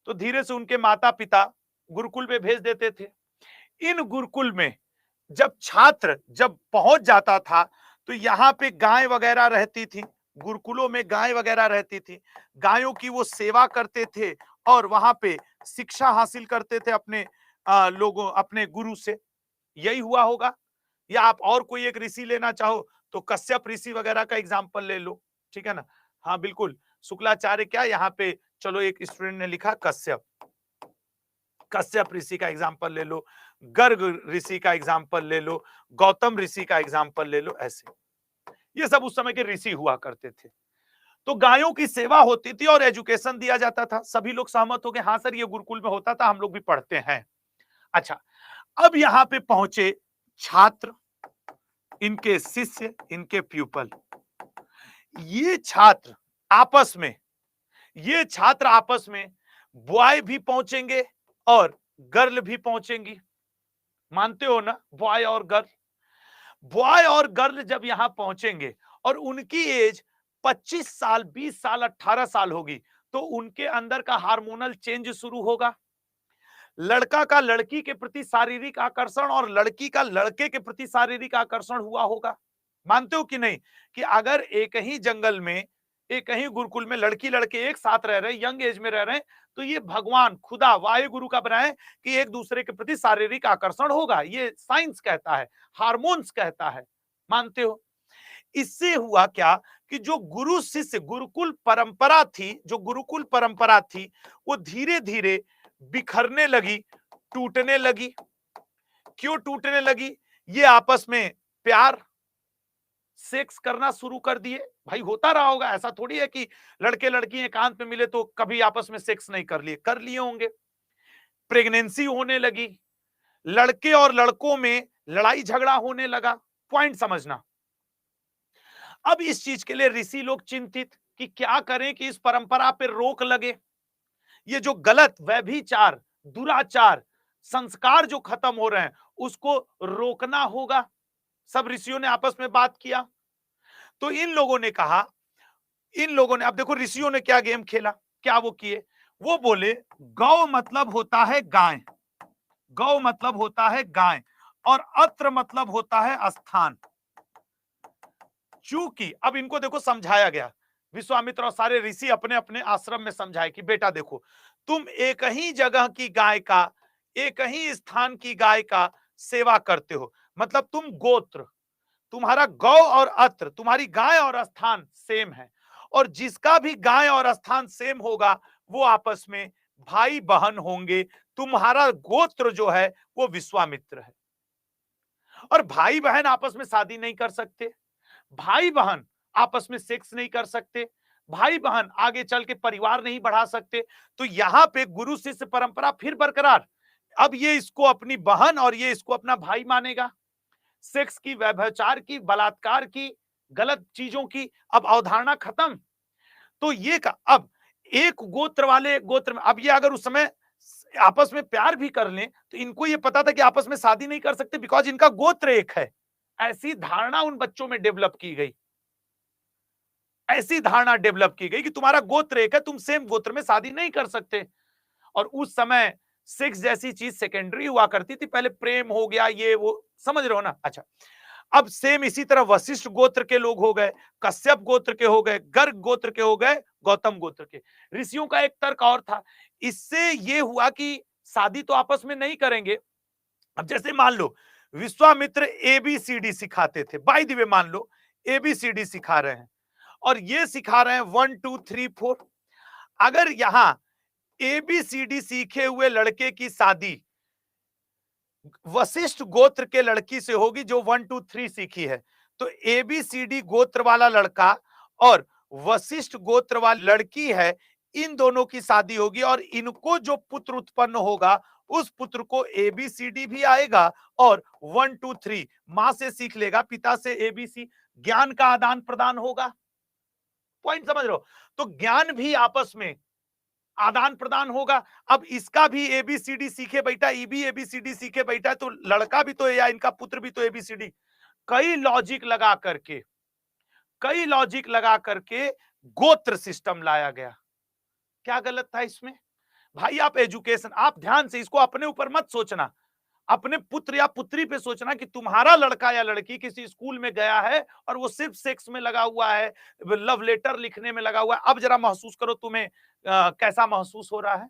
तो धीरे से उनके माता पिता गुरुकुल में भेज देते थे। इन गुरुकुल में जब पहुंच जाता था तो यहाँ पे गाय वगैरह रहती थी, गुरुकुलों में गाय वगैरह रहती थी, गायों की वो सेवा करते थे और वहां पे शिक्षा हासिल करते थे अपने लोगों, अपने गुरु से। यही हुआ होगा। या आप और कोई एक ऋषि लेना चाहो तो कश्यप ऋषि वगैरह का एग्जाम्पल ले लो, ठीक है ना। हाँ बिल्कुल, शुक्लाचार्य क्या, यहाँ पे चलो एक स्टूडेंट ने लिखा कश्यप, कश्यप ऋषि का एग्जाम्पल ले लो, गर्ग ऋषि का एग्जाम्पल ले लो, गौतम ऋषि का एग्जाम्पल ले लो, ऐसे ये सब उस समय के ऋषि हुआ करते थे। तो गायों की सेवा होती थी और एजुकेशन दिया जाता था। सभी लोग सहमत हो गए, हाँ सर ये गुरुकुल में होता था, हम लोग भी पढ़ते हैं। अच्छा, अब यहां पे पहुंचे छात्र, इनके शिष्य, इनके प्यूपल, ये छात्र आपस में, ये छात्र आपस में बॉय भी पहुंचेंगे और गर्ल भी पहुंचेंगी। मानते हो ना, बॉय और गर्ल, बॉय और गर्ल जब यहां पहुंचेंगे और उनकी एज 25 साल, 20 साल, 18 साल होगी तो उनके अंदर का हार्मोनल चेंज शुरू होगा। लड़का का लड़की के प्रति शारीरिक आकर्षण और लड़की का लड़के के प्रति शारीरिक आकर्षण हुआ होगा। मानते हो कि नहीं, कि अगर एक ही जंगल में, एक ही गुरुकुल में लड़की लड़के एक साथ रह रहे हैं, यंग एज में रह रहे हैं, तो ये भगवान खुदा वायु गुरु का बनाए कि एक दूसरे के प्रति शारीरिक आकर्षण होगा। ये साइंस कहता है, हार्मोन्स कहता है। मानते हो? इससे हुआ क्या कि जो गुरु शिष्य गुरुकुल परंपरा थी, जो गुरुकुल परंपरा थी वो धीरे धीरे बिखरने लगी, टूटने लगी। क्यों टूटने लगी? ये आपस में प्यार, सेक्स करना शुरू कर दिए। भाई होता रहा होगा, ऐसा थोड़ी है कि लड़के लड़की एकांत में मिले तो कभी आपस में सेक्स नहीं कर लिए होंगे। प्रेगनेंसी होने लगी, लड़के और लड़कों में लड़ाई झगड़ा होने लगा। पॉइंट समझना। अब इस चीज के लिए ऋषि लोग चिंतित कि क्या करें कि इस परंपरा पे रोक लगे। ये जो गलत व्यभिचार, दुराचार, संस्कार जो खत्म हो रहे हैं उसको रोकना होगा। सब ऋषियों ने आपस में बात किया। तो इन लोगों ने कहा, इन लोगों ने, अब देखो ऋषियों ने क्या गेम खेला, क्या वो किए, वो बोले गौ मतलब होता है गाय, गौ मतलब होता है गाय और अत्र मतलब होता है स्थान। चूंकि अब इनको देखो समझाया गया, विश्वामित्र और सारे ऋषि अपने अपने आश्रम में समझाए कि बेटा देखो, तुम एक ही जगह की गाय का, एक ही स्थान की गाय का सेवा करते हो, मतलब तुम गोत्र, तुम्हारा गौ और अत्र, तुम्हारी गाय और स्थान सेम है, और जिसका भी गाय और स्थान सेम होगा वो आपस में भाई बहन होंगे। तुम्हारा गोत्र जो है वो विश्वामित्र है, और भाई बहन आपस में शादी नहीं कर सकते, भाई बहन आपस में सेक्स नहीं कर सकते, भाई बहन आगे चल के परिवार नहीं बढ़ा सकते। तो यहां पे गुरु शिष्य परंपरा फिर बरकरार। अब ये इसको अपनी बहन और ये इसको अपना भाई मानेगा। सेक्स की, व्यभिचार की, बलात्कार की, गलत चीजों की अब अवधारणा खत्म। तो ये का अब एक गोत्र वाले एक गोत्र में, अब ये अगर उस समय आपस में प्यार भी कर लें तो इनको ये पता था कि आपस में शादी नहीं कर सकते बिकॉज इनका गोत्र एक है। ऐसी धारणा उन बच्चों में डेवलप की गई, ऐसी धारणा डेवलप की गई कि तुम्हारा गोत्र एक है, तुम सेम गोत्र में शादी नहीं कर सकते। और उस समय सेक्स जैसी चीज सेकेंडरी हुआ करती थी, पहले प्रेम हो गया, ये वो, समझ रहे हो ना। अच्छा, अब सेम इसी तरह वशिष्ठ गोत्र के लोग हो गए, कश्यप गोत्र के हो गए, गर्ग गोत्र के हो गए, गौतम गोत्र के। ऋषियों का एक तर्क और था, इससे ये हुआ कि शादी तो आपस में नहीं करेंगे। अब जैसे मान लो विश्वामित्र एबीसीडी सिखाते थे, बाय द वे मान लो एबीसीडी सिखा रहे हैं और ये सिखा रहे हैं 1 2 3 4। अगर यहां एबीसीडी सीखे हुए लड़के की शादी वशिष्ठ गोत्र के लड़की से होगी जो 1 2 3 सीखी है। तो ABCD गोत्र वाला लड़का और वशिष्ठ गोत्र वाली लड़की है, इन दोनों की शादी होगी और इनको जो पुत्र उत्पन्न होगा उस पुत्र को ABCD भी आएगा और 1 2 3 मां से सीख लेगा, पिता से ABC, ज्ञान का आदान प्रदान होगा। पॉइंट समझ रहे हो? तो ज्ञान भी आपस में आदान प्रदान होगा। अब इसका भी ABCD सीखे बैठा, ये भी ABCD सीखे बैठा है, तो लड़का भी तो या इनका पुत्र भी तो ABCD। कई लॉजिक लगा करके गोत्र सिस्टम लाया गया। क्या गलत था इसमें? भाई आप एजुकेशन, आप ध्यान से इसको अपने ऊपर मत सोचना, अपने पुत्र या पुत्री पे सोचना कि तुम्हारा लड़का या लड़की किसी स्कूल में गया है और वो सिर्फ सेक्स में लगा हुआ है, लव लेटर लिखने में लगा हुआ है। अब जरा महसूस करो तुम्हें कैसा महसूस हो रहा है।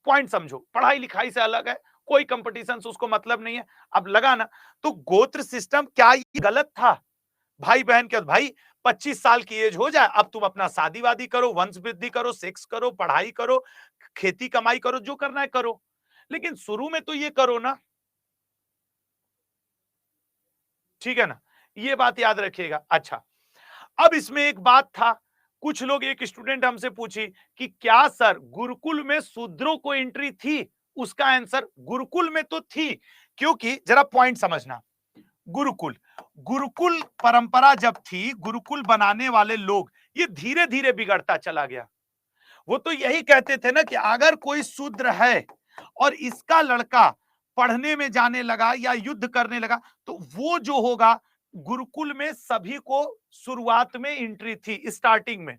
पॉइंट समझो, पढ़ाई लिखाई से अलग है, कोई कंपटीशन से उसको मतलब नहीं है। अब लगा ना, तो गोत्र सिस्टम क्या ये गलत था? भाई बहन के भाई 25 साल की एज हो जाए, अब तुम अपना शादी वादी करो, वंश वृद्धि करो, सेक्स करो, पढ़ाई करो, खेती कमाई करो, जो करना है करो, लेकिन शुरू में तो ये करो ना। ठीक है ना, ये बात याद रखिएगा। अच्छा, अब इसमें एक बात था, कुछ लोग, एक स्टूडेंट हमसे पूछी कि क्या सर गुरुकुल में शूद्रों को एंट्री थी? उसका आंसर गुरुकुल में तो थी, क्योंकि जरा पॉइंट समझना, गुरुकुल गुरुकुल परंपरा जब थी, गुरुकुल बनाने वाले लोग, ये धीरे धीरे बिगड़ता चला गया। वो तो यही कहते थे ना कि अगर कोई शूद्र है और इसका लड़का पढ़ने में जाने लगा या युद्ध करने लगा, तो वो जो होगा, गुरुकुल में सभी को शुरुआत में एंट्री थी, स्टार्टिंग में।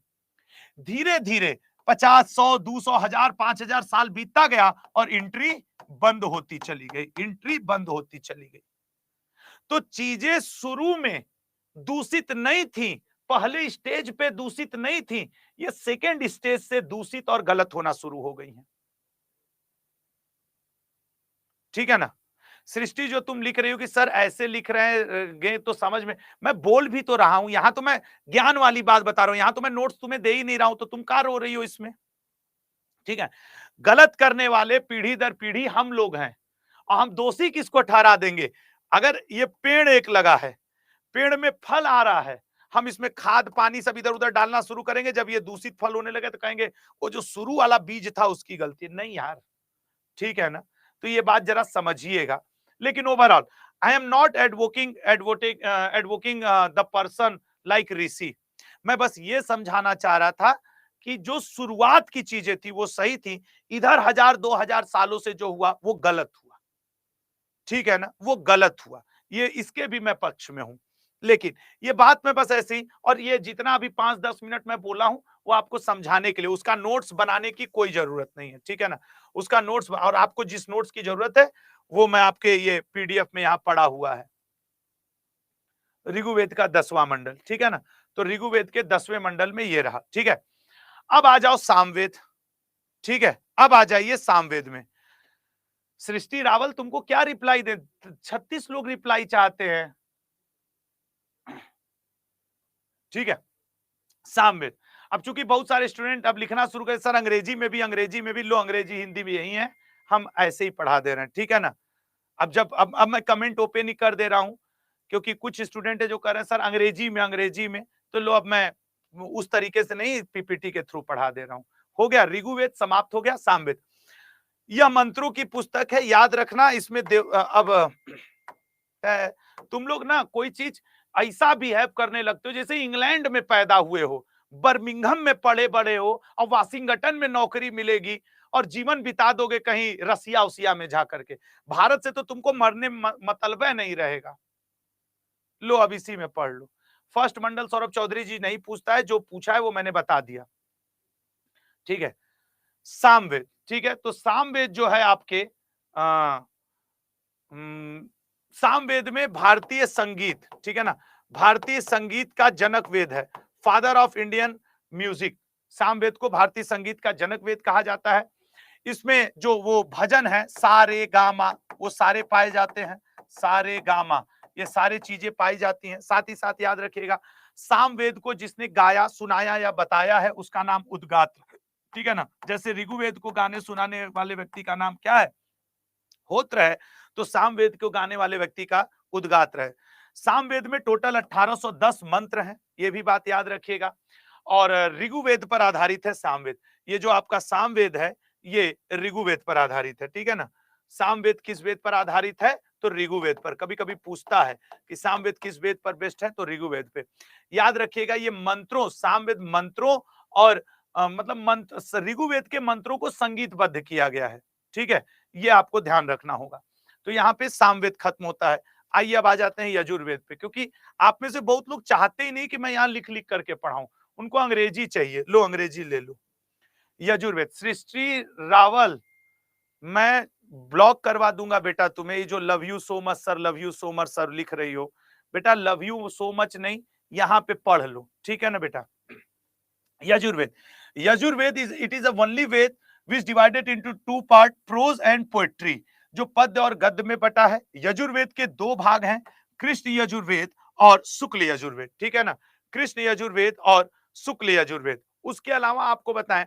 धीरे धीरे 50 100 200 1000 5000 साल बीतता गया और एंट्री बंद होती चली गई, एंट्री बंद होती चली गई। तो चीजें शुरू में दूषित नहीं थी, पहले स्टेज पे दूषित नहीं थी, ये सेकेंड स्टेज से दूषित और गलत होना शुरू हो गई हैं। ठीक है ना? सृष्टि, जो तुम लिख रही हो कि सर ऐसे लिख रहे गए तो समझ में, मैं बोल भी तो रहा हूं, यहां तो मैं ज्ञान वाली बात बता रहा हूं, यहां तो मैं नोट्स तुम्हें दे ही नहीं रहा हूं, तो तुम क्या रो रही हो इसमें? ठीक है, गलत करने वाले पीढ़ी दर पीढ़ी हम लोग हैं, और हम दोषी किसको ठहरा देंगे? अगर ये पेड़ एक लगा है, पेड़ में फल आ रहा है, हम इसमें खाद पानी सब इधर उधर डालना शुरू करेंगे, जब ये दूषित फल होने लगे तो कहेंगे वो जो शुरू वाला बीज था उसकी गलती नहीं यार। ठीक है ना? तो ये बात जरा समझिएगा। लेकिन overall I am not advocating the person like rishi. मैं बस ये समझाना चाह रहा था कि जो शुरुआत की चीजें थी वो सही थी, इधर 1000 2000 सालों से जो हुआ वो गलत हुआ। ठीक है ना, वो गलत हुआ, ये इसके भी मैं पक्ष में हूं। लेकिन ये बात मैं बस ऐसे ही, और ये जितना अभी 5 10 मिनट मैं बोला हूं वो आपको समझाने के लिए, उसका नोट्स बनाने की कोई जरूरत नहीं है। ठीक है ना, उसका नोट्स, और आपको जिस नोट्स की जरूरत है वो मैं आपके ये PDF में यहाँ पड़ा हुआ है, ऋग्वेद का 10वां मंडल। ठीक है ना, तो ऋग्वेद के 10वें मंडल में ये रहा। ठीक है, अब आ जाओ सामवेद। ठीक है, अब आ जाइए सामवेद में। सृष्टि रावल तुमको क्या रिप्लाई दे, 36 लोग रिप्लाई चाहते हैं। ठीक है, सामवेद। अब चूंकि बहुत सारे स्टूडेंट अब लिखना शुरू कर, सर अंग्रेजी में भी, लो अंग्रेजी हिंदी भी यही है, हम ऐसे ही पढ़ा दे रहे हैं। ठीक है ना, अब मैं कमेंट ओपन ही कर दे रहा हूं, क्योंकि कुछ स्टूडेंट है जो कह रहे हैं सर अंग्रेजी में, तो लो अब मैं उस तरीके से नहीं PPT के थ्रू पढ़ा दे रहा हूं। हो गया, ऋग्वेद समाप्त हो गया, सामवेद। यह मंत्रों की पुस्तक है, याद रखना। इसमें अब तुम लोग ना कोई चीज ऐसा बिहेव करने लगते हो जैसे इंग्लैंड में पैदा हुए हो, बर्मिंघम में पढ़े बड़े हो, और वाशिंगटन में नौकरी मिलेगी और जीवन बिता दोगे कहीं रसिया उसिया में जा करके। भारत से तो तुमको मरने मतलब नहीं रहेगा। लो अब इसी में पढ़ लो। फर्स्ट मंडल सौरभ चौधरी जी नहीं पूछता है, जो पूछा है वो मैंने बता दिया। ठीक है, सामवेद। ठीक है, तो सामवेद जो है आपके सामवेद में भारतीय संगीत, ठीक है ना, भारतीय संगीत का जनक वेद है, father of Indian music. Samaveda को भारतीय संगीत का जनक वेद कहा जाता है। इसमें जो वो भजन है सारे गामा, वो सारे पाए जाते हैं, सारे गामा, ये सारी चीजें पाई जाती हैं। साथ ही साथ याद रखिएगा, सामवेद को जिसने गाया, सुनाया या बताया है उसका नाम उद्गात्र। ठीक है ना, जैसे ऋग्वेद को गाने सुनाने वाले व्यक्ति का नाम क्या है? होत्र है तो सामवेद को गाने वाले व्यक्ति का उद्गात्र है। सामवेद में टोटल 1810 मंत्र हैं, ये भी बात याद रखिएगा। और ऋग्वेद पर आधारित है सामवेद। ये जो आपका सामवेद है ये ऋग्वेद पर आधारित है, ठीक है ना। सामवेद किस वेद पर आधारित है? तो ऋग्वेद पर। कभी कभी पूछता है कि सामवेद किस वेद पर बेस्ट है, तो ऋग्वेद पे। याद रखिएगा ये मंत्रों, सामवेद मंत्रों और मतलब मंत्र, ऋग्वेद के मंत्रों को संगीतबद्ध किया गया है, ठीक है, ये आपको ध्यान रखना होगा। तो यहाँ पे सामवेद खत्म होता है। आइए अब आ जाते हैं यजुर्वेद पे, क्योंकि आप में से बहुत लोग चाहते ही नहीं कि मैं यहाँ लिख लिख करके पढ़ाऊं, उनको अंग्रेजी चाहिए। लो अंग्रेजी ले लो। यजुर्वेद, सृष्टि रावल, मैं ब्लॉक करवा दूंगा बेटा तुम्हें। ये जो love you so much sir, love you so much sir लिख रही हो, बेटा लव यू सो मच नहीं, यहाँ पे पढ़ लो, ठीक है ना बेटा। Yajurveda, Yajurveda is it is a only Veda which divided into two part, prose and poetry, जो पद्य और गद्य में बटा है। यजुर्वेद के दो भाग हैं, कृष्ण यजुर्वेद और शुक्ल यजुर्वेद, ठीक है ना। कृष्ण यजुर्वेद और शुक्ल यजुर्वेद। उसके अलावा आपको बताएं,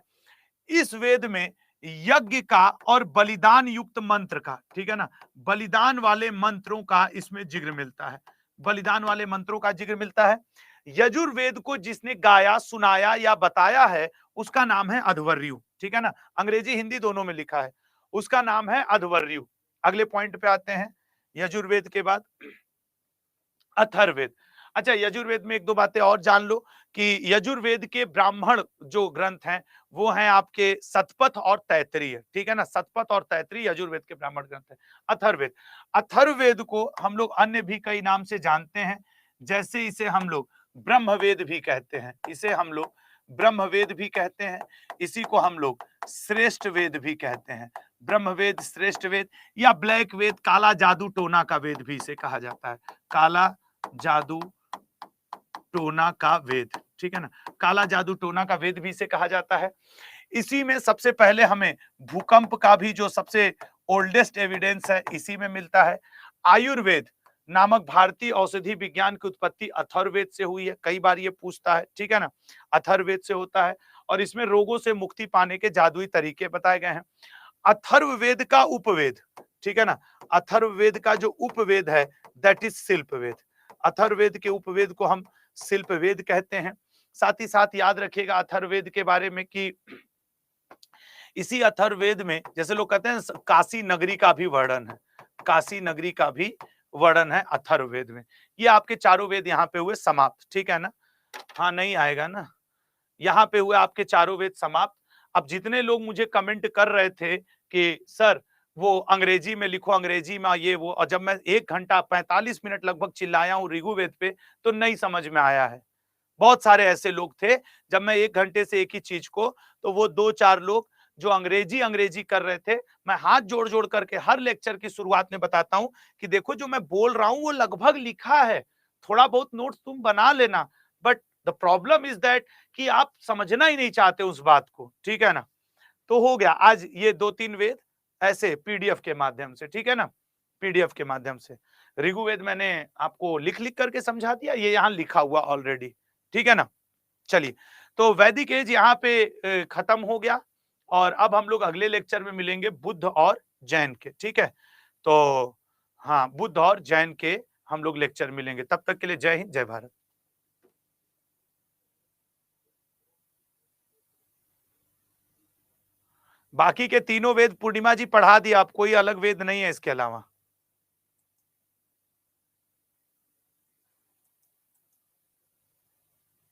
इस वेद में यज्ञ का और बलिदान युक्त मंत्र का, ठीक है ना, बलिदान वाले मंत्रों का इसमें जिक्र मिलता है, बलिदान वाले मंत्रों का जिक्र मिलता है। यजुर्वेद को जिसने गाया, सुनाया या बताया है उसका नाम है अध्वर्यु, ठीक है ना। अंग्रेजी हिंदी दोनों में लिखा है, उसका नाम है अध्वर्यु। अगले पॉइंट पे आते हैं, यजुर्वेद के बाद अथर्ववेद। अच्छा, यजुर्वेद में एक दो बातें और जान लो कि यजुर्वेद के ब्राह्मण जो ग्रंथ हैं वो हैं आपके सतपथ और तैत्तिरीय, ठीक है ना। सतपथ और तैत्तिरीय यजुर्वेद के ब्राह्मण ग्रंथ हैं। अथर्ववेद, अथर्ववेद को हम लोग अन्य भी कई नाम से जानते हैं, जैसे इसे हम लोग ब्रह्मवेद भी कहते हैं, इसे हम लोग ब्रह्मवेद भी कहते हैं, इसी को हम लोग श्रेष्ठ वेद भी कहते हैं। ब्रह्मवेद, श्रेष्ठ वेद या ब्लैक वेद, काला जादू टोना का वेद भी इसे कहा जाता है, काला जादू टोना का वेद, ठीक है ना। काला जादू टोना का वेद भी इसे कहा जाता है। इसी में सबसे पहले हमें भूकंप का भी जो सबसे ओल्डेस्ट एविडेंस है इसी में मिलता है। आयुर्वेद नामक भारतीय औषधि विज्ञान की उत्पत्ति अथर्ववेद से हुई है, कई बार ये पूछता है, ठीक है ना। अथर्ववेद से होता है और इसमें रोगों से मुक्ति पाने के जादुई तरीके बताए गए हैं। अथर्ववेद का उपवेद, ठीक है ना, अथर्ववेद का जो उपवेद है दैट इज शिल्पवेद। अथर्ववेद के उपवेद को हम शिल्पवेद कहते हैं। साथ ही साथ याद रखिएगा अथर्ववेद के बारे में कि इसी अथर्ववेद में, जैसे लोग कहते हैं काशी नगरी का भी वर्णन है, काशी नगरी का भी वर्णन है अथर्ववेद में। ये आपके चारों वेद यहाँ पे हुए समाप्त, ठीक है ना। हाँ नहीं आएगा ना, यहाँ पे हुए आपके चारों वेद समाप्त। अब जितने लोग मुझे कमेंट कर रहे थे कि सर वो अंग्रेजी में लिखो, अंग्रेजी में ये वो, और जब मैं 1 घंटा 45 मिनट लगभग चिल्लाया हूँ ऋग्वेद पे तो नहीं समझ में आया है। बहुत सारे ऐसे लोग थे, जब मैं 1 घंटे से एक ही चीज को, तो वो 2-4 लोग जो अंग्रेजी अंग्रेजी कर रहे थे, मैं हाथ जोड़ जोड़ करके हर लेक्चर की शुरुआत में बताता हूं कि देखो जो मैं बोल रहा हूं वो लगभग लिखा है, थोड़ा बहुत नोट्स तुम बना लेना, but the problem is that कि आप समझना ही नहीं चाहते उस बात को, ठीक है ना। तो हो गया आज ये 2-3 वेद ऐसे पीडीएफ के माध्यम से, ठीक है ना, पीडीएफ के माध्यम से। ऋग्वेद मैंने आपको लिख लिख करके समझा दिया, ये यहाँ लिखा हुआ ऑलरेडी, ठीक है ना। चलिए, तो वैदिक एज यहाँ पे खत्म हो गया और अब हम लोग अगले लेक्चर में मिलेंगे बुद्ध और जैन के, ठीक है। तो हाँ, बुद्ध और जैन के हम लोग लेक्चर मिलेंगे, तब तक के लिए जय हिंद, जय भारत। बाकी के तीनों वेद पूर्णिमा जी पढ़ा दिया, आप कोई अलग वेद नहीं है इसके अलावा।